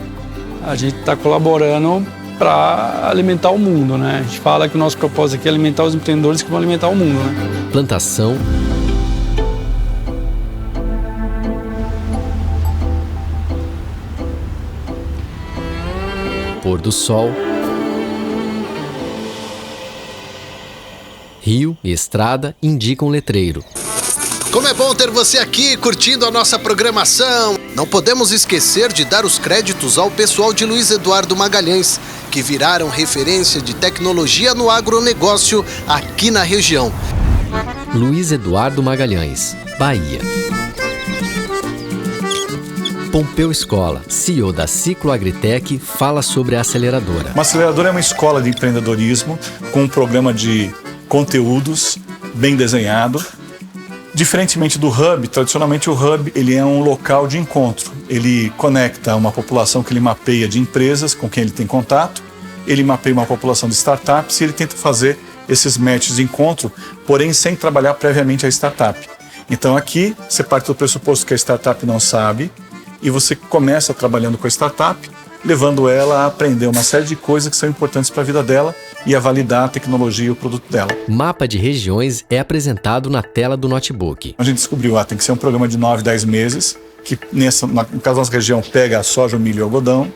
a gente está colaborando para alimentar o mundo, né? A gente fala que o nosso propósito aqui é alimentar os empreendedores que vão alimentar o mundo, né? Plantação, pôr do sol, rio e estrada indicam letreiro. Como é bom ter você aqui curtindo a nossa programação. Não podemos esquecer de dar os créditos ao pessoal de Luiz Eduardo Magalhães, que viraram referência de tecnologia no agronegócio aqui na região. Luiz Eduardo Magalhães, Bahia. Pompeu Escola, CEO da Ciclo Agritech, fala sobre a aceleradora. Uma aceleradora é uma escola de empreendedorismo com um programa de conteúdos bem desenhado. Diferentemente do Hub, tradicionalmente o Hub ele é um local de encontro. Ele conecta uma população que ele mapeia de empresas com quem ele tem contato, ele mapeia uma população de startups e ele tenta fazer esses matches de encontro, porém sem trabalhar previamente a startup. Então aqui você parte do pressuposto que a startup não sabe e você começa trabalhando com a startup, levando ela a aprender uma série de coisas que são importantes para a vida dela e a validar a tecnologia e o produto dela. Mapa de regiões é apresentado na tela do notebook. A gente descobriu, tem que ser um programa de 9, 10 meses, que no caso da nossa região pega a soja, o milho e o algodão,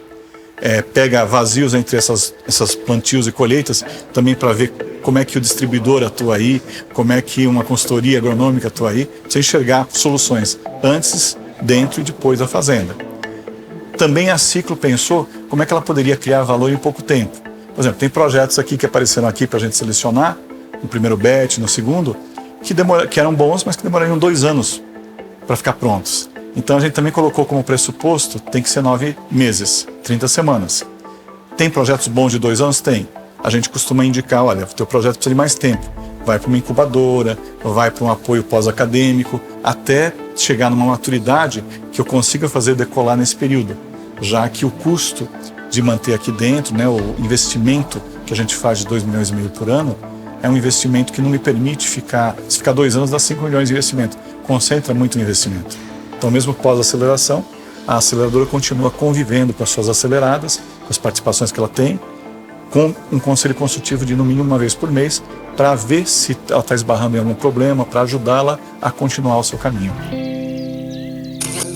pega vazios entre essas plantios e colheitas, também para ver como é que o distribuidor atua aí, como é que uma consultoria agronômica atua aí, você enxergar soluções antes, dentro e depois da fazenda. Também a Ciclo pensou como é que ela poderia criar valor em pouco tempo. Por exemplo, tem projetos aqui que apareceram aqui para a gente selecionar, no primeiro batch, no segundo, que eram bons, mas que demorariam 2 anos para ficar prontos. Então a gente também colocou como pressuposto, tem que ser 9 meses, 30 semanas. Tem projetos bons de 2 anos? Tem. A gente costuma indicar, olha, o teu projeto precisa de mais tempo. Vai para uma incubadora, vai para um apoio pós-acadêmico, até chegar numa maturidade que eu consiga fazer decolar nesse período. Já que o custo de manter aqui dentro, né, o investimento que a gente faz de 2,5 milhões por ano, é um investimento que não me permite ficar... Se ficar 2 anos, dá 5 milhões de investimento. Concentra muito o investimento. Então, mesmo pós-aceleração, a aceleradora continua convivendo com as suas aceleradas, com as participações que ela tem, com um conselho consultivo de no mínimo 1 vez por mês, para ver se ela está esbarrando em algum problema, para ajudá-la a continuar o seu caminho.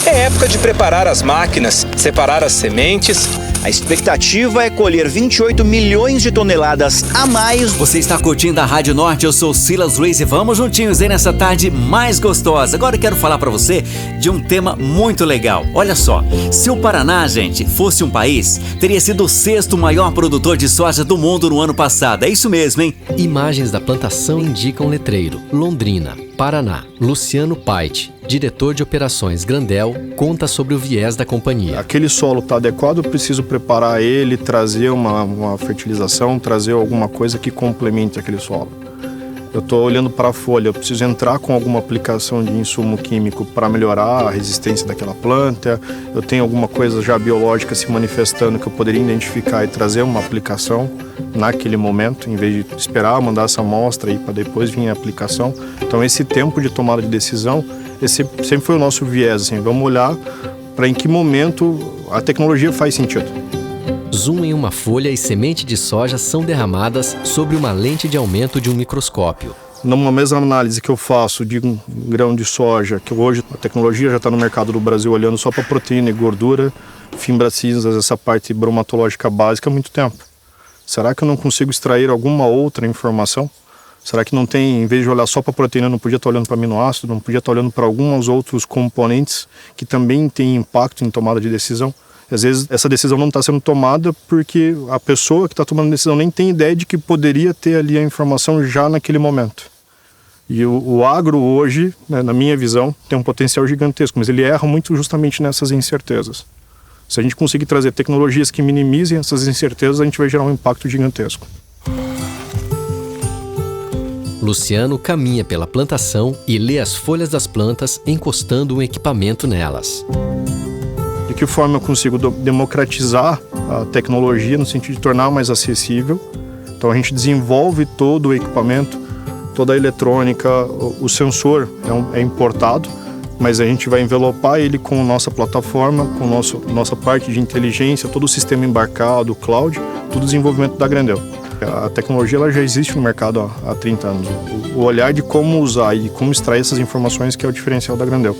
É época de preparar as máquinas, separar as sementes. A expectativa é colher 28 milhões de toneladas a mais. Você está curtindo a Rádio Norte, eu sou Silas Luiz e vamos juntinhos aí nessa tarde mais gostosa. Agora eu quero falar para você de um tema muito legal. Olha só, se o Paraná, gente, fosse um país, teria sido o 6º maior produtor de soja do mundo no ano passado. É isso mesmo, hein? Imagens da plantação indicam letreiro. Londrina, Paraná. Luciano Pait, diretor de operações Grandel, conta sobre o viés da companhia. Aquele solo está adequado, eu preciso preparar ele, trazer uma fertilização, trazer alguma coisa que complemente aquele solo. Eu estou olhando para a folha, eu preciso entrar com alguma aplicação de insumo químico para melhorar a resistência daquela planta, eu tenho alguma coisa já biológica se manifestando que eu poderia identificar e trazer uma aplicação naquele momento, em vez de esperar mandar essa amostra aí para depois vir a aplicação. Então esse tempo de tomada de decisão, esse sempre foi o nosso viés, assim, vamos olhar para em que momento a tecnologia faz sentido. Zoom em uma folha e semente de soja são derramadas sobre uma lente de aumento de um microscópio. Numa mesma análise que eu faço de um grão de soja, que hoje a tecnologia já está no mercado do Brasil olhando só para proteína e gordura, fimbracinzas, essa parte bromatológica básica há muito tempo. Será que eu não consigo extrair alguma outra informação? Será que não tem, em vez de olhar só para a proteína, eu não podia estar olhando para aminoácido, não podia estar olhando para alguns outros componentes que também têm impacto em tomada de decisão? Às vezes essa decisão não está sendo tomada porque a pessoa que está tomando a decisão nem tem ideia de que poderia ter ali a informação já naquele momento. E o agro hoje, né, na minha visão, tem um potencial gigantesco, mas ele erra muito justamente nessas incertezas. Se a gente conseguir trazer tecnologias que minimizem essas incertezas, a gente vai gerar um impacto gigantesco. Luciano caminha pela plantação e lê as folhas das plantas encostando um equipamento nelas. De que forma eu consigo democratizar a tecnologia no sentido de tornar mais acessível, Então a gente desenvolve todo o equipamento, toda a eletrônica, o sensor é importado, mas a gente vai envelopar ele com nossa plataforma, com nossa parte de inteligência, todo o sistema embarcado, o cloud, todo o desenvolvimento da Grendel. A tecnologia ela já existe no mercado há 30 anos. O olhar de como usar e como extrair essas informações que é o diferencial da Grendel.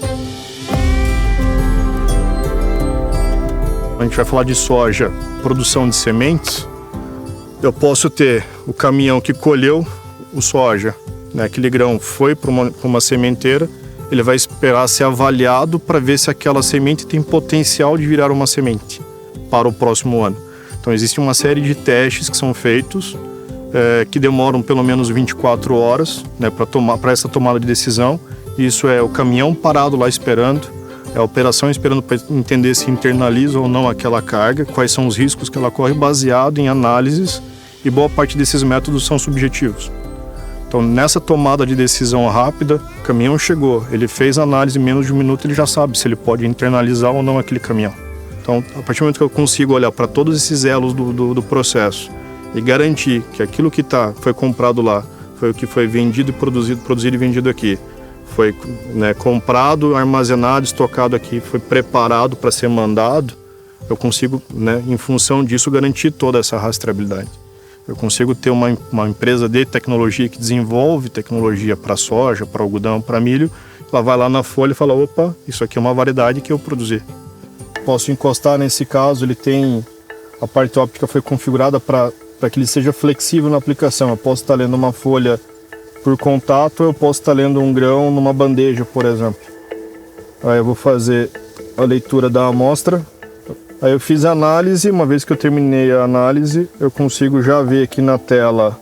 A gente vai falar de soja, produção de sementes. Eu posso ter o caminhão que colheu o soja, né? Aquele grão foi para uma sementeira, ele vai esperar ser avaliado para ver se aquela semente tem potencial de virar uma semente para o próximo ano. Então existe uma série de testes que são feitos, que demoram pelo menos 24 horas, né, para essa tomada de decisão. Isso é o caminhão parado lá esperando, é a operação esperando para entender se internaliza ou não aquela carga, quais são os riscos que ela corre, baseado em análises, e boa parte desses métodos são subjetivos. Então, nessa tomada de decisão rápida, o caminhão chegou, ele fez a análise em menos de um minuto, ele já sabe se ele pode internalizar ou não aquele caminhão. Então, a partir do momento que eu consigo olhar para todos esses elos do processo e garantir que aquilo que foi comprado lá foi o que foi vendido e produzido e vendido aqui, foi, né, comprado, armazenado, estocado aqui, foi preparado para ser mandado, eu consigo, né, em função disso, garantir toda essa rastreabilidade. Eu consigo ter uma empresa de tecnologia que desenvolve tecnologia para soja, para algodão, para milho. Ela vai lá na folha e fala, opa, isso aqui é uma variedade que eu produzi. Posso encostar, nesse caso, ele tem... A parte óptica foi configurada para que ele seja flexível na aplicação. Eu posso estar lendo uma folha por contato, eu posso estar lendo um grão numa bandeja, por exemplo. Aí eu vou fazer a leitura da amostra. Aí eu fiz a análise, uma vez que eu terminei a análise, eu consigo já ver aqui na tela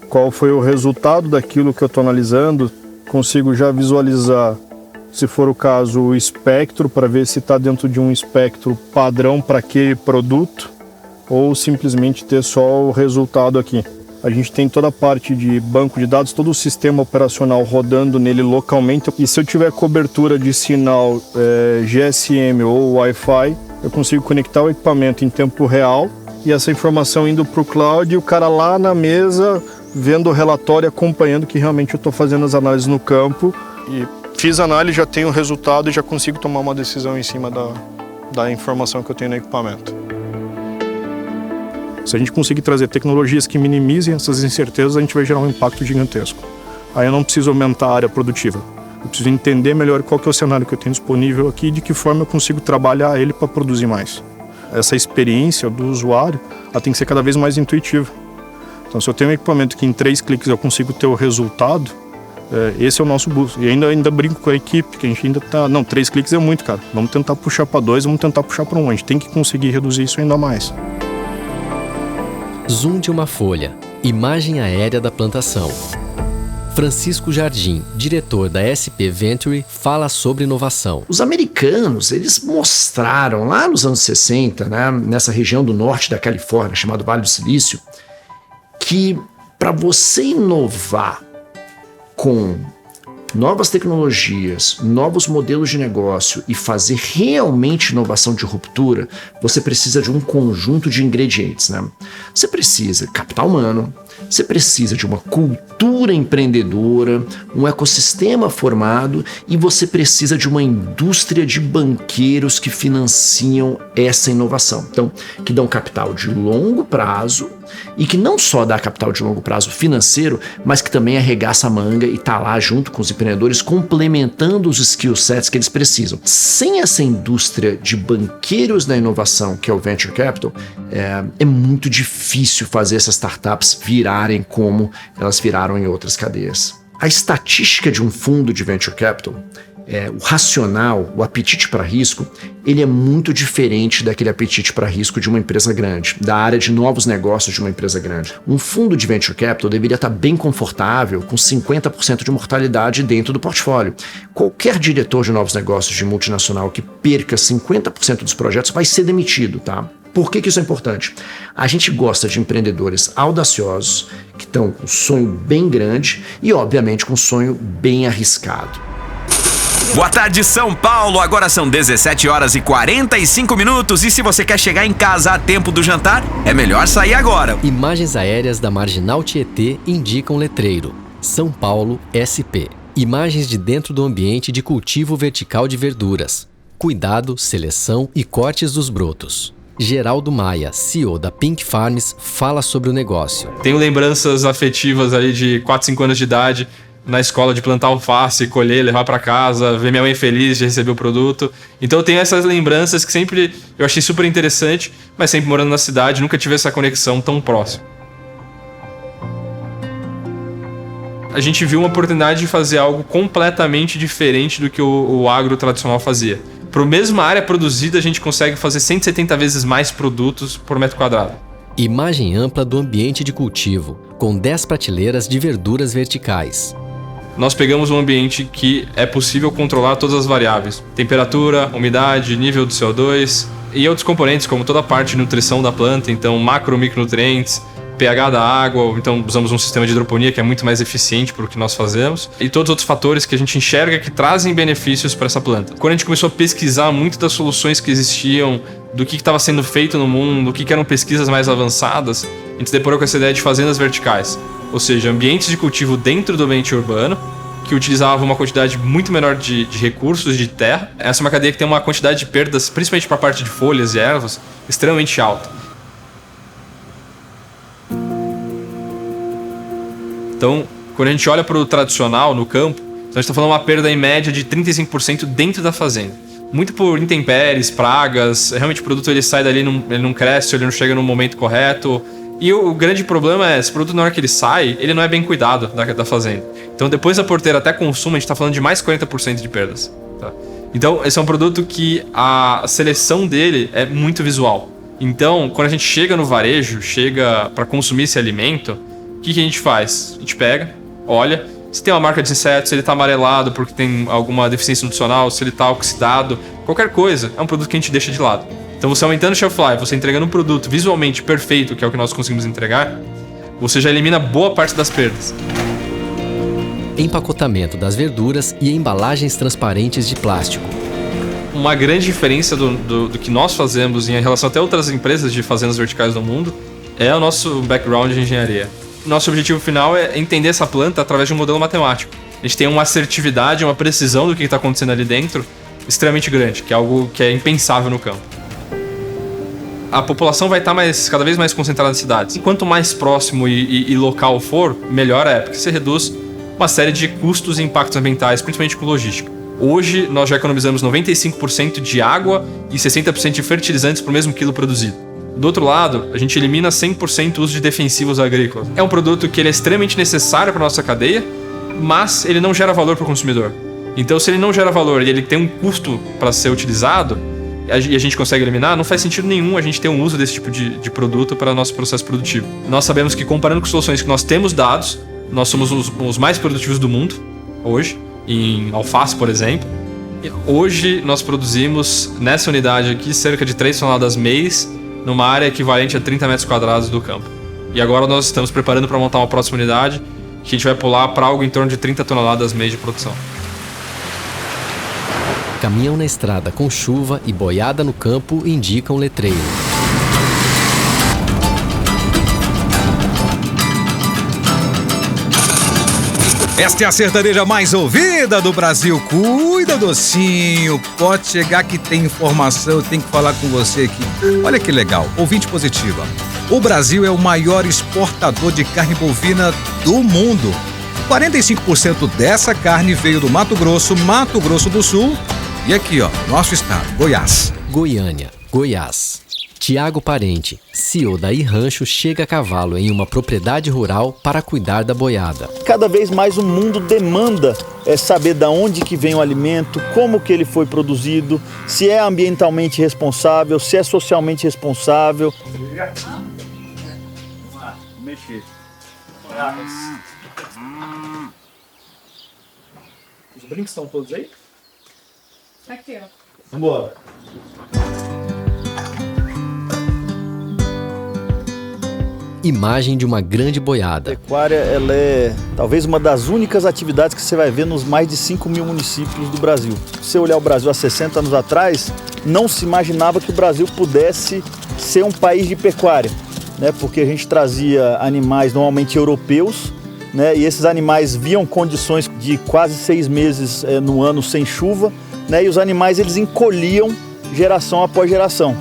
qual foi o resultado daquilo que eu estou analisando, consigo já visualizar, se for o caso, o espectro, para ver se está dentro de um espectro padrão para aquele produto, ou simplesmente ter só o resultado aqui. A gente tem toda a parte de banco de dados, todo o sistema operacional rodando nele localmente, e se eu tiver cobertura de sinal GSM ou Wi-Fi, eu consigo conectar o equipamento em tempo real e essa informação indo para o cloud e o cara lá na mesa vendo o relatório, acompanhando que realmente eu estou fazendo as análises no campo. E fiz a análise, já tenho o resultado e já consigo tomar uma decisão em cima da informação que eu tenho no equipamento. Se a gente conseguir trazer tecnologias que minimizem essas incertezas, a gente vai gerar um impacto gigantesco. Aí eu não preciso aumentar a área produtiva. Eu preciso entender melhor qual que é o cenário que eu tenho disponível aqui e de que forma eu consigo trabalhar ele para produzir mais. Essa experiência do usuário, ela tem que ser cada vez mais intuitiva. Então, se eu tenho um equipamento que em 3 cliques eu consigo ter o resultado, esse é o nosso busco. E ainda brinco com a equipe, que a gente ainda tá... Não, 3 cliques é muito, cara. Vamos tentar puxar para 2, vamos tentar puxar para 1. A gente tem que conseguir reduzir isso ainda mais. Zoom de uma folha. Imagem aérea da plantação. Francisco Jardim, diretor da SP Venturi, fala sobre inovação. Os americanos, eles mostraram lá nos anos 60, né, nessa região do norte da Califórnia, chamado Vale do Silício, que para você inovar com novas tecnologias, novos modelos de negócio e fazer realmente inovação de ruptura, você precisa de um conjunto de ingredientes, né? Você precisa de capital humano, você precisa de uma cultura empreendedora, um ecossistema formado e você precisa de uma indústria de banqueiros que financiam essa inovação. Então, que dão capital de longo prazo e que não só dá capital de longo prazo financeiro, mas que também arregaça a manga e está lá junto com os empreendedores complementando os skill sets que eles precisam. Sem essa indústria de banqueiros da inovação, que é o Venture Capital, é muito difícil fazer essas startups virarem como elas viraram em outras cadeias. A estatística de um fundo de Venture Capital, o racional, o apetite para risco, ele é muito diferente daquele apetite para risco de uma empresa grande, da área de novos negócios de uma empresa grande. Um fundo de Venture Capital deveria estar bem confortável com 50% de mortalidade dentro do portfólio. Qualquer diretor de novos negócios de multinacional que perca 50% dos projetos vai ser demitido, tá? Por que isso é importante? A gente gosta de empreendedores audaciosos, que estão com um sonho bem grande e, obviamente, com um sonho bem arriscado. Boa tarde, São Paulo. Agora são 17 horas e 45 minutos. E se você quer chegar em casa a tempo do jantar, é melhor sair agora. Imagens aéreas da Marginal Tietê indicam letreiro: São Paulo, SP. Imagens de dentro do ambiente de cultivo vertical de verduras. Cuidado, seleção e cortes dos brotos. Geraldo Maia, CEO da Pink Farms, fala sobre o negócio. Tenho lembranças afetivas ali de 4, 5 anos de idade, na escola, de plantar alface, colher, levar para casa, ver minha mãe feliz de receber o produto. Então eu tenho essas lembranças que sempre eu achei super interessante, mas sempre morando na cidade, nunca tive essa conexão tão próxima. A gente viu uma oportunidade de fazer algo completamente diferente do que o agro tradicional fazia. Para a mesma área produzida, a gente consegue fazer 170 vezes mais produtos por metro quadrado. Imagem ampla do ambiente de cultivo, com 10 prateleiras de verduras verticais. Nós pegamos um ambiente que é possível controlar todas as variáveis. Temperatura, umidade, nível do CO2 e outros componentes, como toda a parte de nutrição da planta, então macro, micronutrientes, pH da água, então usamos um sistema de hidroponia que é muito mais eficiente para o que nós fazemos, e todos os outros fatores que a gente enxerga que trazem benefícios para essa planta. Quando a gente começou a pesquisar muito das soluções que existiam, do que estava sendo feito no mundo, o que eram pesquisas mais avançadas, a gente se deparou com essa ideia de fazendas verticais, ou seja, ambientes de cultivo dentro do ambiente urbano, que utilizava uma quantidade muito menor de recursos de terra. Essa é uma cadeia que tem uma quantidade de perdas, principalmente para a parte de folhas e ervas, extremamente alta. Então, quando a gente olha para o tradicional no campo, então a gente está falando uma perda em média de 35% dentro da fazenda. Muito por intempéries, pragas, realmente o produto ele sai dali, ele não cresce, ele não chega no momento correto. E o grande problema é, esse produto na hora que ele sai, ele não é bem cuidado da fazenda. Então depois da porteira até consumo, a gente está falando de mais 40% de perdas. Tá? Então esse é um produto que a seleção dele é muito visual. Então quando a gente chega no varejo, chega para consumir esse alimento, o que a gente faz? A gente pega, olha, se tem uma marca de inseto, se ele está amarelado porque tem alguma deficiência nutricional, se ele está oxidado, qualquer coisa, é um produto que a gente deixa de lado. Então você aumentando o shelf life, você entregando um produto visualmente perfeito, que é o que nós conseguimos entregar, você já elimina boa parte das perdas. Empacotamento das verduras e embalagens transparentes de plástico. Uma grande diferença do que nós fazemos em relação até a outras empresas de fazendas verticais do mundo é o nosso background de engenharia. Nosso objetivo final é entender essa planta através de um modelo matemático. A gente tem uma assertividade, uma precisão do que está acontecendo ali dentro extremamente grande, que é algo que é impensável no campo. A população vai estar cada vez mais concentrada nas cidades. Quanto mais próximo e local for, melhor é, porque você reduz uma série de custos e impactos ambientais, principalmente com logística. Hoje, nós já economizamos 95% de água e 60% de fertilizantes por mesmo quilo produzido. Do outro lado, a gente elimina 100% o uso de defensivos agrícolas. É um produto que ele é extremamente necessário para a nossa cadeia, mas ele não gera valor para o consumidor. Então, se ele não gera valor e ele tem um custo para ser utilizado, e a gente consegue eliminar, não faz sentido nenhum a gente ter um uso desse tipo de produto para o nosso processo produtivo. Nós sabemos que, comparando com soluções que nós temos dados, nós somos os mais produtivos do mundo, hoje, em alface, por exemplo. Hoje, nós produzimos, nessa unidade aqui, cerca de 3 toneladas mês, numa área equivalente a 30 metros quadrados do campo. E agora nós estamos preparando para montar uma próxima unidade, que a gente vai pular para algo em torno de 30 toneladas mês de produção. Caminhão na estrada com chuva e boiada no campo indicam letreiro. Esta é a sertaneja mais ouvida do Brasil. Cuida, docinho. Pode chegar que tem informação, eu tenho que falar com você aqui. Olha que legal, ouvinte positiva. O Brasil é o maior exportador de carne bovina do mundo. 45% dessa carne veio do Mato Grosso do Sul. E aqui, ó, nosso estado, Goiás. Goiânia, Goiás. Tiago Parente, CEO da iRancho, chega a cavalo em uma propriedade rural para cuidar da boiada. Cada vez mais o mundo demanda saber de onde que vem o alimento, como que ele foi produzido, se é ambientalmente responsável, se é socialmente responsável. Mexer. Os brincos estão todos aí? Aqui, ó. Vambora. imagem de uma grande boiada. A pecuária, ela é talvez uma das únicas atividades que você vai ver nos mais de 5 mil municípios do Brasil. Se você olhar o Brasil há 60 anos atrás, não se imaginava que o Brasil pudesse ser um país de pecuária, né? Porque a gente trazia animais normalmente europeus, né? E esses animais viam condições de quase 6 meses no ano sem chuva, né? E os animais eles encolhiam geração após geração.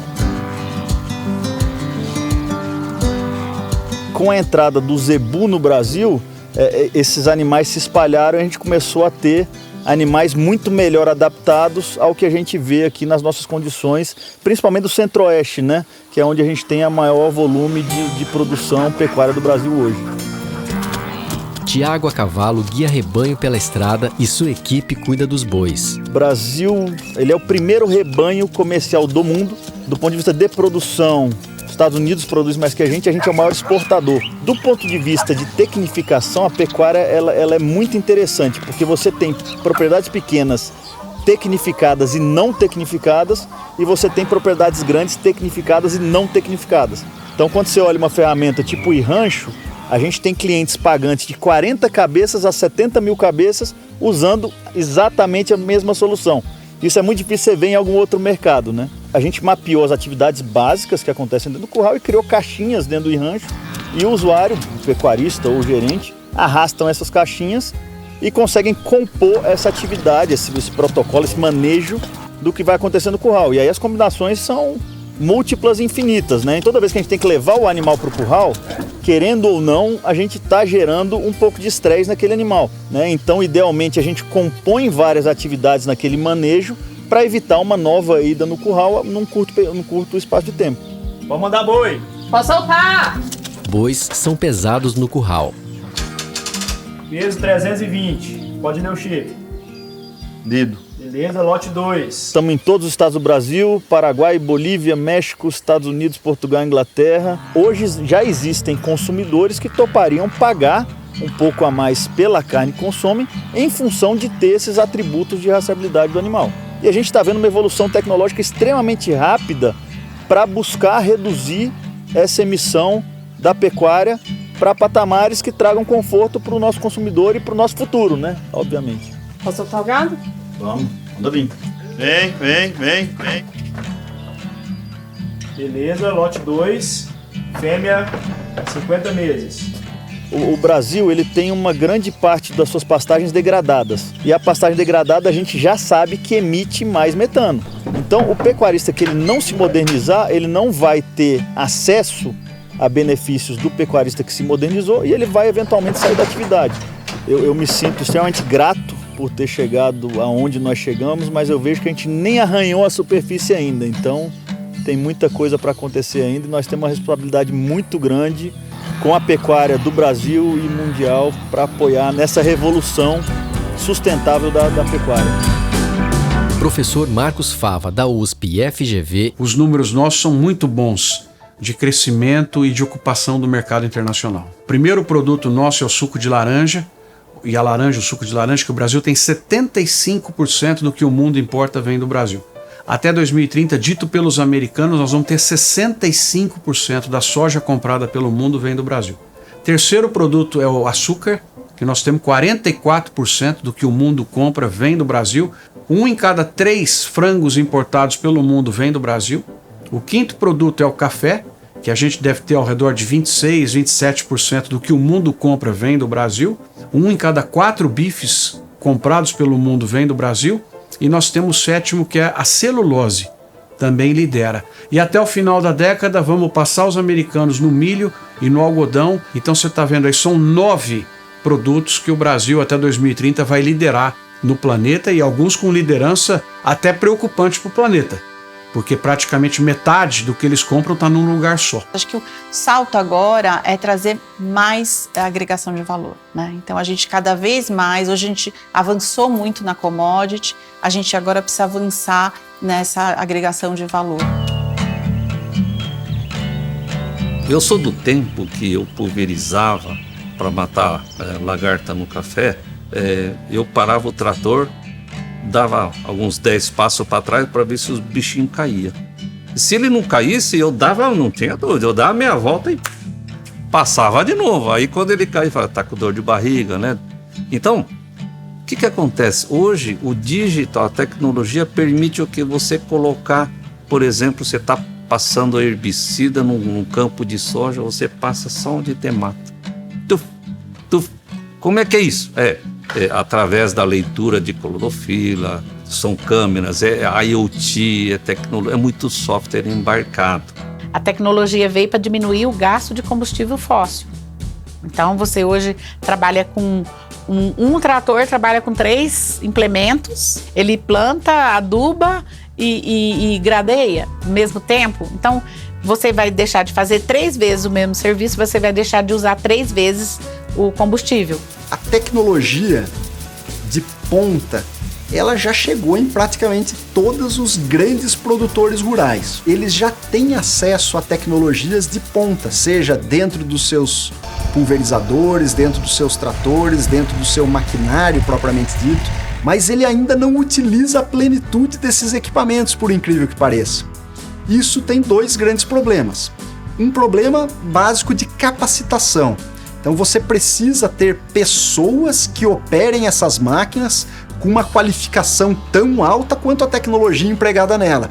Com a entrada do zebu no Brasil, esses animais se espalharam e a gente começou a ter animais muito melhor adaptados ao que a gente vê aqui nas nossas condições, principalmente do Centro-Oeste, né? Que é onde a gente tem a maior volume de produção pecuária do Brasil hoje. Tiago a cavalo guia rebanho pela estrada e sua equipe cuida dos bois. O Brasil, ele é o primeiro rebanho comercial do mundo, do ponto de vista de produção. Os Estados Unidos produz mais que a gente é o maior exportador. Do ponto de vista de tecnificação, a pecuária ela é muito interessante, porque você tem propriedades pequenas tecnificadas e não tecnificadas, e você tem propriedades grandes tecnificadas e não tecnificadas. Então, quando você olha uma ferramenta tipo o rancho, a gente tem clientes pagantes de 40 cabeças a 70 mil cabeças usando exatamente a mesma solução. Isso é muito difícil você ver em algum outro mercado, né? A gente mapeou as atividades básicas que acontecem dentro do curral e criou caixinhas dentro do rancho. E o usuário, o pecuarista ou o gerente, arrastam essas caixinhas e conseguem compor essa atividade, esse protocolo, esse manejo do que vai acontecer no curral. E aí as combinações são múltiplas e infinitas, né? E toda vez que a gente tem que levar o animal para o curral, querendo ou não, a gente está gerando um pouco de estresse naquele animal, né? Então, idealmente, a gente compõe várias atividades naquele manejo para evitar uma nova ida no curral num curto espaço de tempo. Vamos mandar boi! Pode soltar! Bois são pesados no curral. Peso 320. Pode ler o chip. Lido. Beleza, lote 2. Estamos em todos os estados do Brasil, Paraguai, Bolívia, México, Estados Unidos, Portugal, Inglaterra. Hoje já existem consumidores que topariam pagar um pouco a mais pela carne que consomem em função de ter esses atributos de rastreabilidade do animal. E a gente está vendo uma evolução tecnológica extremamente rápida para buscar reduzir essa emissão da pecuária para patamares que tragam conforto para o nosso consumidor e para o nosso futuro, né? Obviamente. Posso soltar o gado? Vamos, manda vir. Vem. Beleza, lote 2, fêmea, 50 meses. O Brasil, ele tem uma grande parte das suas pastagens degradadas. E a pastagem degradada a gente já sabe que emite mais metano. Então, o pecuarista que ele não se modernizar, ele não vai ter acesso a benefícios do pecuarista que se modernizou e ele vai eventualmente sair da atividade. Eu me sinto extremamente grato por ter chegado aonde nós chegamos, mas eu vejo que a gente nem arranhou a superfície ainda. Então, tem muita coisa para acontecer ainda e nós temos uma responsabilidade muito grande com a pecuária do Brasil e mundial para apoiar nessa revolução sustentável da pecuária. Professor Marcos Fava, da USP e FGV. Os números nossos são muito bons de crescimento e de ocupação do mercado internacional. O primeiro produto nosso é o suco de laranja, e a laranja, o suco de laranja, que o Brasil tem 75% do que o mundo importa vem do Brasil. Até 2030, dito pelos americanos, nós vamos ter 65% da soja comprada pelo mundo vem do Brasil. Terceiro produto é o açúcar, que nós temos 44% do que o mundo compra vem do Brasil. 1 em cada 3 frangos importados pelo mundo vem do Brasil. O quinto produto é o café, que a gente deve ter ao redor de 26, 27% do que o mundo compra vem do Brasil. 1 em cada 4 bifes comprados pelo mundo vem do Brasil. E nós temos o sétimo, que é a celulose, também lidera. E até o final da década vamos passar os americanos no milho e no algodão. Então você está vendo aí, são 9 produtos que o Brasil até 2030 vai liderar no planeta, e alguns com liderança até preocupante para o planeta, porque praticamente metade do que eles compram está num lugar só. Acho que o salto agora é trazer mais agregação de valor, né? Então a gente cada vez mais, hoje a gente avançou muito na commodity, a gente agora precisa avançar nessa agregação de valor. Eu sou do tempo que eu pulverizava para matar lagarta no café. Eu parava o trator, dava alguns 10 passos para trás para ver se os bichinhos caíam. Se ele não caísse, eu dava, não tinha dúvida, eu dava a meia volta e passava de novo. Aí quando ele cai, fala, tá com dor de barriga, né? Então, o que acontece? Hoje, o digital, a tecnologia permite o que você colocar, por exemplo, você está passando herbicida num campo de soja, você passa só onde tem mato. Tuf, tuf. Como é que é isso? É através da leitura de clorofila, são câmeras, é IoT, é tecnologia, é muito software embarcado. A tecnologia veio para diminuir o gasto de combustível fóssil. Então você hoje trabalha com um trator, trabalha com 3 implementos, ele planta, aduba e gradeia ao mesmo tempo. Então você vai deixar de fazer 3 vezes o mesmo serviço, você vai deixar de usar 3 vezes o combustível. A tecnologia de ponta, ela já chegou em praticamente todos os grandes produtores rurais. Eles já têm acesso a tecnologias de ponta, seja dentro dos seus pulverizadores, dentro dos seus tratores, dentro do seu maquinário propriamente dito, mas ele ainda não utiliza a plenitude desses equipamentos, por incrível que pareça. Isso tem 2 grandes problemas. Um problema básico de capacitação. Então você precisa ter pessoas que operem essas máquinas com uma qualificação tão alta quanto a tecnologia empregada nela.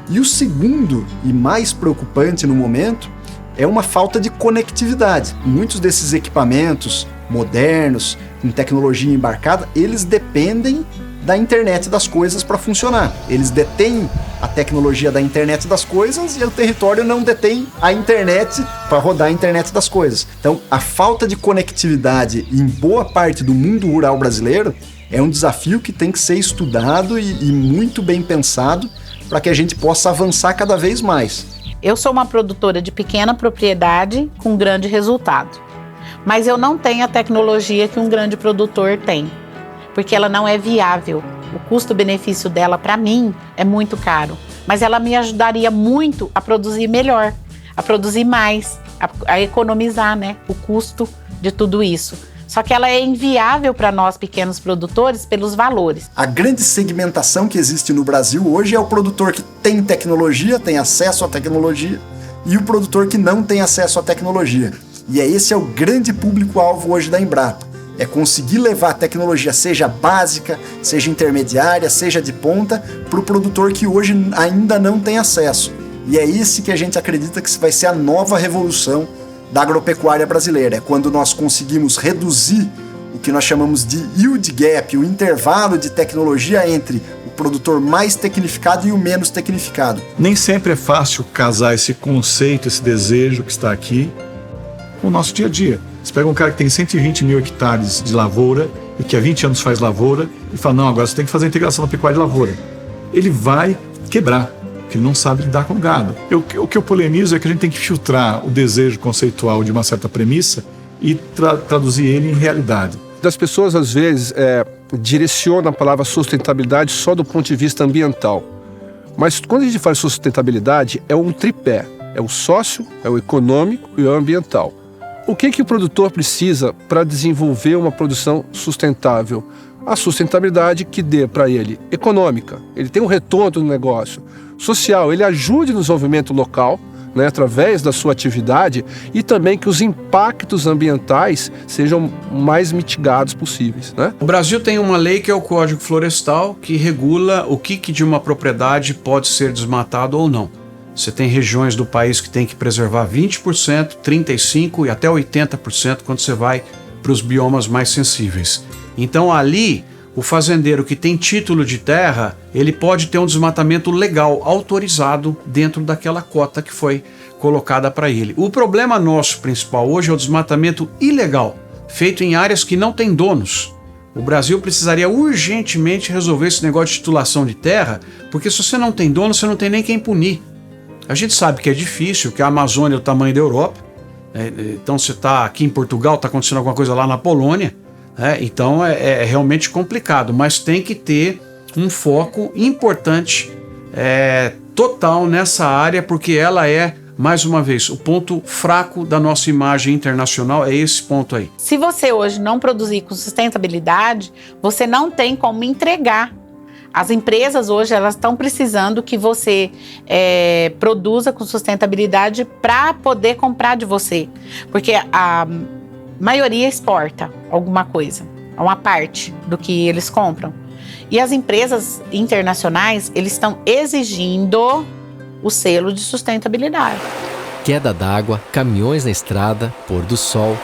E o segundo, e mais preocupante no momento, é uma falta de conectividade. Muitos desses equipamentos modernos, com tecnologia embarcada, eles dependem da internet das coisas para funcionar. Eles detêm a tecnologia da internet das coisas e o território não detém a internet para rodar a internet das coisas. Então, a falta de conectividade em boa parte do mundo rural brasileiro é um desafio que tem que ser estudado e muito bem pensado para que a gente possa avançar cada vez mais. Eu sou uma produtora de pequena propriedade com grande resultado, mas eu não tenho a tecnologia que um grande produtor tem, porque ela não é viável. O custo-benefício dela, para mim, é muito caro, mas ela me ajudaria muito a produzir melhor, a produzir mais, a economizar, né, o custo de tudo isso. Só que ela é inviável para nós pequenos produtores pelos valores. A grande segmentação que existe no Brasil hoje é o produtor que tem tecnologia, tem acesso à tecnologia, e o produtor que não tem acesso à tecnologia. E esse é o grande público-alvo hoje da Embrapa. É conseguir levar a tecnologia, seja básica, seja intermediária, seja de ponta, para o produtor que hoje ainda não tem acesso. E é esse que a gente acredita que vai ser a nova revolução da agropecuária brasileira. É quando nós conseguimos reduzir o que nós chamamos de yield gap, o intervalo de tecnologia entre o produtor mais tecnificado e o menos tecnificado. Nem sempre é fácil casar esse conceito, esse desejo que está aqui com o nosso dia a dia. Você pega um cara que tem 120 mil hectares de lavoura e que há 20 anos faz lavoura e fala, não, agora você tem que fazer a integração da pecuária de lavoura. Ele vai quebrar, porque ele não sabe lidar com o gado. O que eu polemizo é que a gente tem que filtrar o desejo conceitual de uma certa premissa e traduzir ele em realidade. As pessoas, às vezes, direcionam a palavra sustentabilidade só do ponto de vista ambiental. Mas quando a gente fala sustentabilidade, é um tripé. É o sócio, é o econômico e o ambiental. O que o produtor precisa para desenvolver uma produção sustentável? A sustentabilidade que dê para ele econômica, ele tem um retorno no negócio. Social, ele ajude no desenvolvimento local, né, através da sua atividade, e também que os impactos ambientais sejam mais mitigados possíveis, né? O Brasil tem uma lei que é o Código Florestal, que regula o que de uma propriedade pode ser desmatado ou não. Você tem regiões do país que tem que preservar 20%, 35% e até 80% quando você vai para os biomas mais sensíveis. Então ali, o fazendeiro que tem título de terra, ele pode ter um desmatamento legal, autorizado dentro daquela cota que foi colocada para ele. O problema nosso principal hoje é o desmatamento ilegal, feito em áreas que não têm donos. O Brasil precisaria urgentemente resolver esse negócio de titulação de terra, porque se você não tem dono, você não tem nem quem punir. A gente sabe que é difícil, que a Amazônia é o tamanho da Europa, então você está aqui em Portugal, está acontecendo alguma coisa lá na Polônia, então é realmente complicado, mas tem que ter um foco importante, total nessa área, porque ela é, mais uma vez, o ponto fraco da nossa imagem internacional, é esse ponto aí. Se você hoje não produzir com sustentabilidade, você não tem como entregar As empresas hoje elas estão precisando que você produza com sustentabilidade para poder comprar de você, porque a maioria exporta alguma coisa, uma parte do que eles compram. E as empresas internacionais eles estão exigindo o selo de sustentabilidade. Queda d'água, caminhões na estrada, pôr do sol.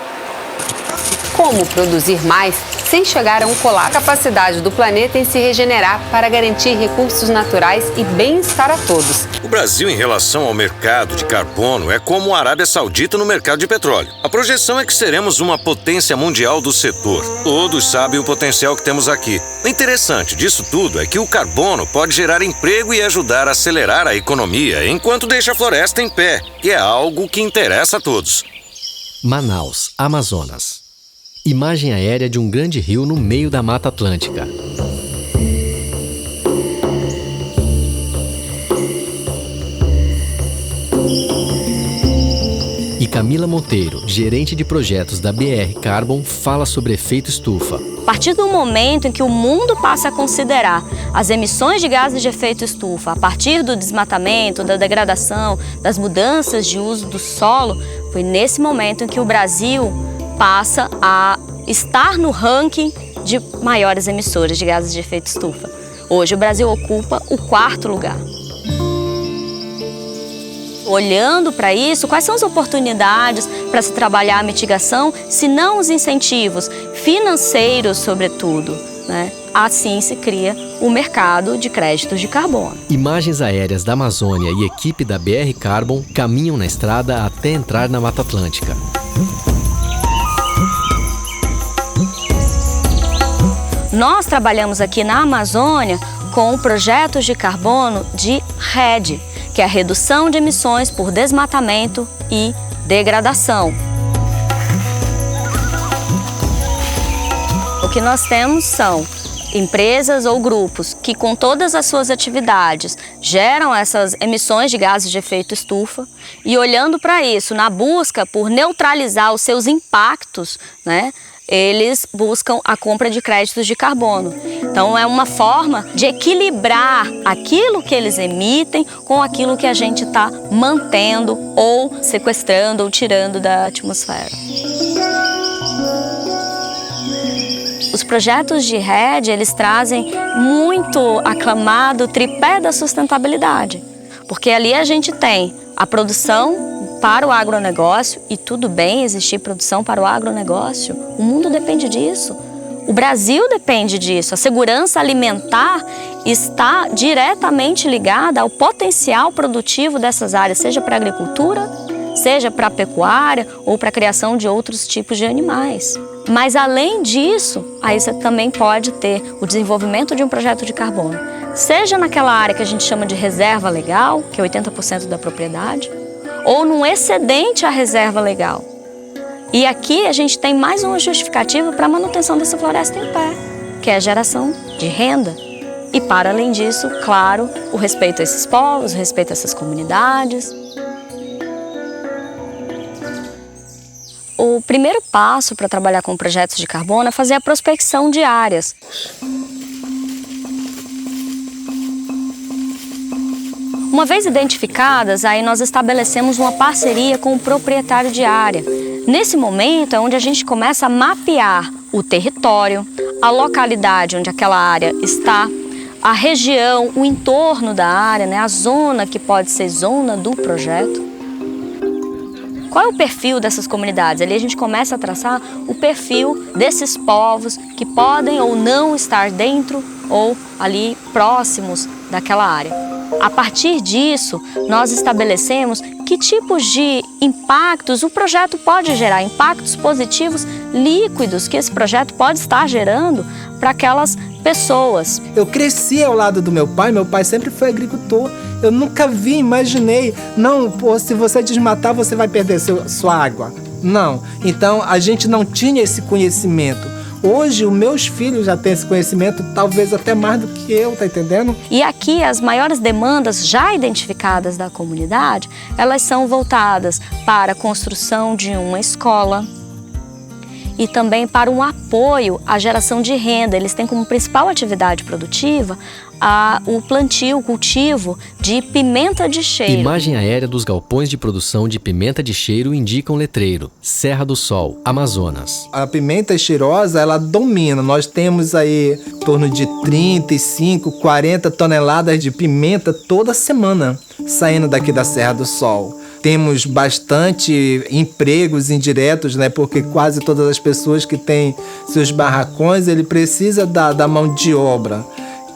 Como produzir mais sem chegar a um colapso? A capacidade do planeta em se regenerar para garantir recursos naturais e bem-estar a todos. O Brasil, em relação ao mercado de carbono, é como a Arábia Saudita no mercado de petróleo. A projeção é que seremos uma potência mundial do setor. Todos sabem o potencial que temos aqui. O interessante disso tudo é que o carbono pode gerar emprego e ajudar a acelerar a economia enquanto deixa a floresta em pé, que é algo que interessa a todos. Manaus, Amazonas. Imagem aérea de um grande rio no meio da Mata Atlântica. E Camila Monteiro, gerente de projetos da BR Carbon, fala sobre efeito estufa. A partir do momento em que o mundo passa a considerar as emissões de gases de efeito estufa, a partir do desmatamento, da degradação, das mudanças de uso do solo, foi nesse momento em que o Brasil passa a estar no ranking de maiores emissores de gases de efeito estufa. Hoje o Brasil ocupa o 4º lugar. Olhando para isso, quais são as oportunidades para se trabalhar a mitigação, se não os incentivos financeiros, sobretudo, né? Assim se cria o mercado de créditos de carbono. Imagens aéreas da Amazônia e equipe da BR Carbon caminham na estrada até entrar na Mata Atlântica. Nós trabalhamos aqui na Amazônia com projetos de carbono de RED, que é a redução de emissões por desmatamento e degradação. O que nós temos são empresas ou grupos que, com todas as suas atividades, geram essas emissões de gases de efeito estufa e, olhando para isso, na busca por neutralizar os seus impactos, né, eles buscam a compra de créditos de carbono. Então é uma forma de equilibrar aquilo que eles emitem com aquilo que a gente está mantendo ou sequestrando ou tirando da atmosfera. Os projetos de RED, eles trazem muito aclamado tripé da sustentabilidade, porque ali a gente tem a produção para o agronegócio, e tudo bem existir produção para o agronegócio, o mundo depende disso, o Brasil depende disso, a segurança alimentar está diretamente ligada ao potencial produtivo dessas áreas, seja para a agricultura, seja para a pecuária ou para a criação de outros tipos de animais. Mas além disso, aí você também pode ter o desenvolvimento de um projeto de carbono, seja naquela área que a gente chama de reserva legal, que é 80% da propriedade, ou num excedente à reserva legal. E aqui a gente tem mais uma justificativa para a manutenção dessa floresta em pé, que é a geração de renda. E para além disso, claro, o respeito a esses povos, o respeito a essas comunidades. O primeiro passo para trabalhar com projetos de carbono é fazer a prospecção de áreas. Uma vez identificadas, aí nós estabelecemos uma parceria com o proprietário de área. Nesse momento é onde a gente começa a mapear o território, a localidade onde aquela área está, a região, o entorno da área, né, a zona que pode ser zona do projeto. Qual é o perfil dessas comunidades? Ali a gente começa a traçar o perfil desses povos que podem ou não estar dentro ou ali próximos daquela área. A partir disso, nós estabelecemos que tipos de impactos o projeto pode gerar, impactos positivos líquidos que esse projeto pode estar gerando para aquelas pessoas. Eu cresci ao lado do meu pai sempre foi agricultor. Eu nunca imaginei, não, pô, se você desmatar, você vai perder sua água. Não, então a gente não tinha esse conhecimento. Hoje, os meus filhos já têm esse conhecimento, talvez até mais do que eu, tá entendendo? E aqui, as maiores demandas já identificadas da comunidade, elas são voltadas para a construção de uma escola e também para um apoio à geração de renda. Eles têm como principal atividade produtiva o plantio, o cultivo de pimenta de cheiro. Imagem aérea dos galpões de produção de pimenta de cheiro indica um letreiro: Serra do Sol, Amazonas. A pimenta cheirosa, ela domina. Nós temos aí em torno de 35, 40 toneladas de pimenta toda semana saindo daqui da Serra do Sol. Temos bastante empregos indiretos, né? Porque quase todas as pessoas que têm seus barracões, ele precisa da mão de obra.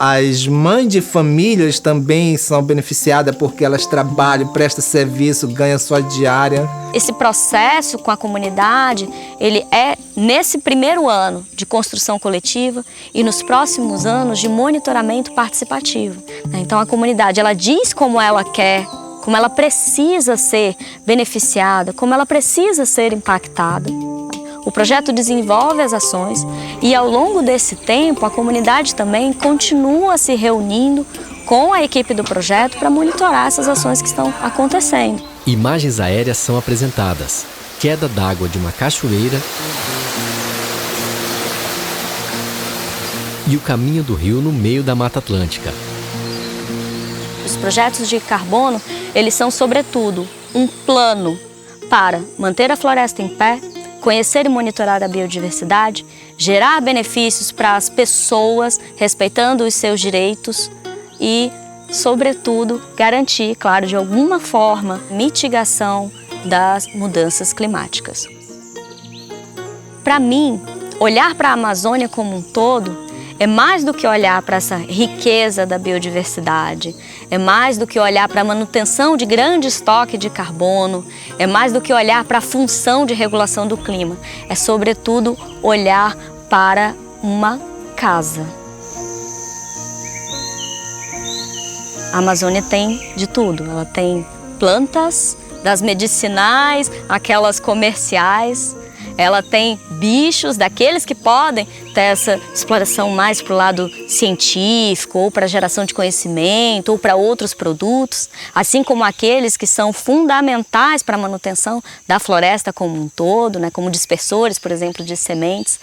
As mães de famílias também são beneficiadas porque elas trabalham, prestam serviço, ganham sua diária. Esse processo com a comunidade, ele é nesse primeiro ano de construção coletiva e nos próximos anos de monitoramento participativo. Então a comunidade, ela diz como ela quer, como ela precisa ser beneficiada, como ela precisa ser impactada. O projeto desenvolve as ações e, ao longo desse tempo, a comunidade também continua se reunindo com a equipe do projeto para monitorar essas ações que estão acontecendo. Imagens aéreas são apresentadas: queda d'água de uma cachoeira e o caminho do rio no meio da Mata Atlântica. Os projetos de carbono, eles são, sobretudo, um plano para manter a floresta em pé, conhecer e monitorar a biodiversidade, gerar benefícios para as pessoas, respeitando os seus direitos e, sobretudo, garantir, claro, de alguma forma, mitigação das mudanças climáticas. Para mim, olhar para a Amazônia como um todo é mais do que olhar para essa riqueza da biodiversidade, é mais do que olhar para a manutenção de grande estoque de carbono, é mais do que olhar para a função de regulação do clima, é sobretudo olhar para uma casa. A Amazônia tem de tudo, ela tem plantas, das medicinais, aquelas comerciais, ela tem bichos, daqueles que podem ter essa exploração mais para o lado científico, ou para geração de conhecimento, ou para outros produtos, assim como aqueles que são fundamentais para a manutenção da floresta como um todo, né, como dispersores, por exemplo, de sementes.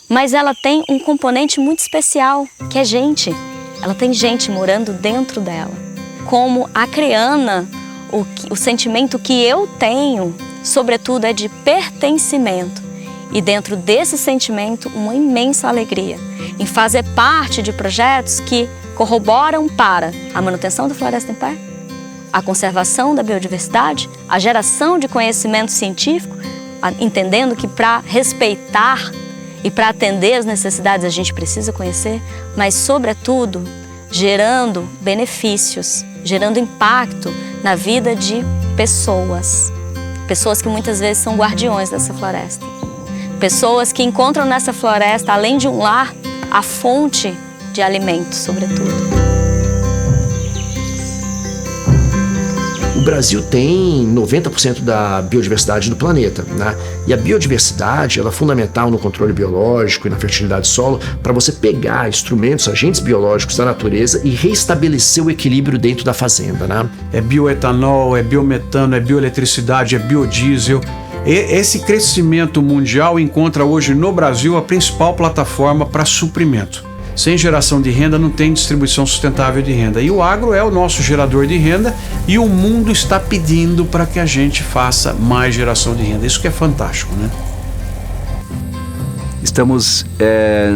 Mas ela tem um componente muito especial, que é gente. Ela tem gente morando dentro dela. Como acreana, o sentimento que eu tenho, sobretudo, é de pertencimento. E dentro desse sentimento, uma imensa alegria em fazer parte de projetos que corroboram para a manutenção da floresta em pé, a conservação da biodiversidade, a geração de conhecimento científico, entendendo que para respeitar e para atender as necessidades a gente precisa conhecer, mas, sobretudo, gerando benefícios, gerando impacto na vida de pessoas. Pessoas que muitas vezes são guardiões dessa floresta. Pessoas que encontram nessa floresta, além de um lar, a fonte de alimento, sobretudo. O Brasil tem 90% da biodiversidade do planeta, né? E a biodiversidade ela é fundamental no controle biológico e na fertilidade do solo para você pegar instrumentos, agentes biológicos da natureza e reestabelecer o equilíbrio dentro da fazenda, né? É bioetanol, é biometano, é bioeletricidade, é biodiesel. Esse crescimento mundial encontra hoje no Brasil a principal plataforma para suprimento. Sem geração de renda não tem distribuição sustentável de renda. E o agro é o nosso gerador de renda e o mundo está pedindo para que a gente faça mais geração de renda. Isso que é fantástico, né? Estamos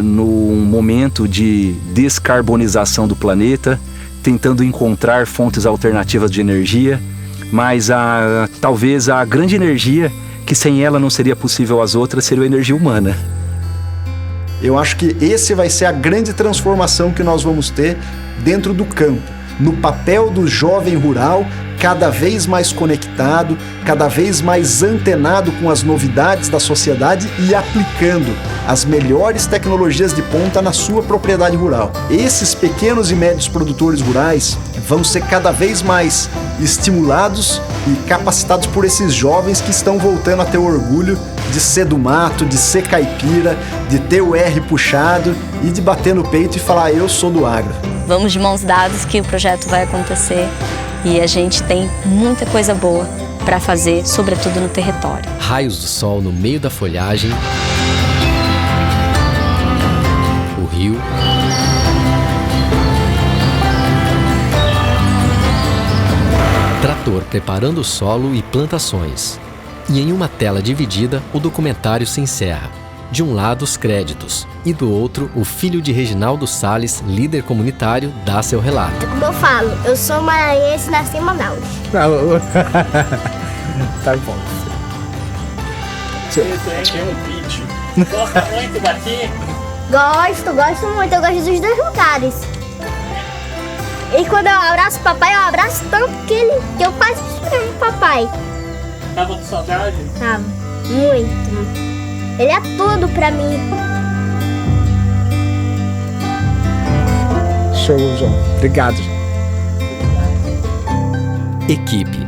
num momento de descarbonização do planeta, tentando encontrar fontes alternativas de energia, mas talvez a grande energia que sem ela não seria possível as outras, seria a energia humana. Eu acho que esse vai ser a grande transformação que nós vamos ter dentro do campo, no papel do jovem rural, cada vez mais conectado, cada vez mais antenado com as novidades da sociedade e aplicando as melhores tecnologias de ponta na sua propriedade rural. Esses pequenos e médios produtores rurais vão ser cada vez mais estimulados e capacitados por esses jovens que estão voltando a ter o orgulho de ser do mato, de ser caipira, de ter o R puxado e de bater no peito e falar: eu sou do agro. Vamos de mãos dadas que o projeto vai acontecer e a gente tem muita coisa boa para fazer, sobretudo no território. Raios do sol no meio da folhagem rio, trator preparando o solo e plantações. E em uma tela dividida, o documentário se encerra. De um lado, os créditos, e do outro, o filho de Reginaldo Salles, líder comunitário, dá seu relato. Como eu falo, eu sou maranhense e nasci em Manaus. Tá bom. Você tem um vídeo. Gosta muito daqui? Gosto muito. Eu gosto dos dois lugares. E quando eu abraço o papai, eu abraço tanto que eu quase amo o papai. Tava com saudade? Tava. Muito. Ele é tudo pra mim. Show, João. Obrigado. Equipe.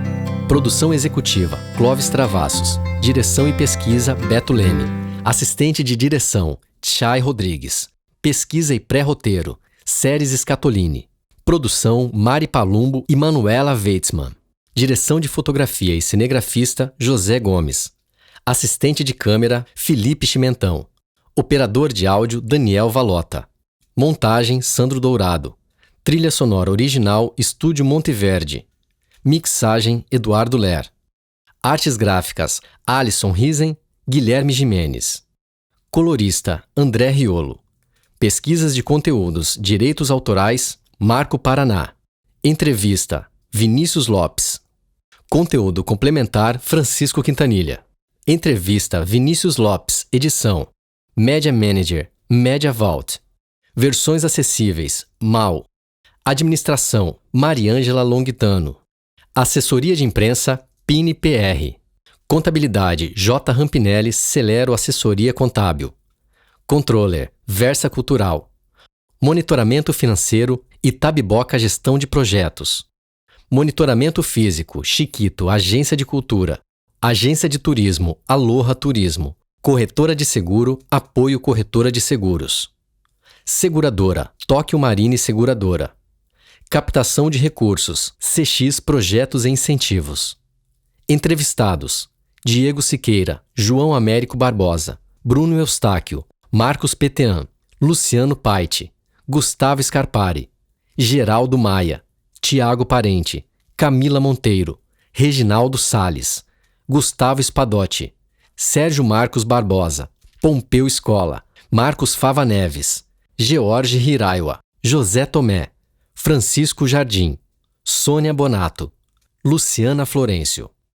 Produção executiva, Clóvis Travassos. Direção e pesquisa, Beto Leme. Assistente de direção, Chay Rodrigues. Pesquisa e pré-roteiro, Séries Scatolini. Produção, Mari Palumbo e Manuela Weitzman. Direção de fotografia e cinegrafista, José Gomes. Assistente de câmera, Felipe Chimentão. Operador de áudio, Daniel Valota. Montagem, Sandro Dourado. Trilha sonora original, Estúdio Monteverde. Mixagem, Eduardo Ler. Artes gráficas, Alisson Risen, Guilherme Jimenez. Colorista, André Riolo. Pesquisas de conteúdos, Direitos Autorais, Marco Paraná. Entrevista, Vinícius Lopes. Conteúdo complementar, Francisco Quintanilha. Entrevista, Vinícius Lopes. Edição, Media Manager, Media Vault. Versões acessíveis, Mal. Administração, Mariângela Longitano. Assessoria de imprensa, Pini PR. Contabilidade, J. Rampinelli, Celero Assessoria Contábil. Controller, Versa Cultural. Monitoramento financeiro, Itabiboca Gestão de Projetos. Monitoramento físico, Chiquito, Agência de Cultura. Agência de Turismo, Aloha Turismo. Corretora de seguro, Apoio Corretora de Seguros. Seguradora, Tóquio Marine Seguradora. Captação de recursos, CX Projetos e Incentivos. Entrevistados, Diego Siqueira, João Américo Barbosa, Bruno Eustáquio, Marcos Petean, Luciano Paiti, Gustavo Scarpari, Geraldo Maia, Tiago Parente, Camila Monteiro, Reginaldo Salles, Gustavo Spadotti, Sérgio Marcos Barbosa, Pompeu Escola, Marcos Fava Neves, George Hiraiwa, José Tomé, Francisco Jardim, Sônia Bonato, Luciana Florencio.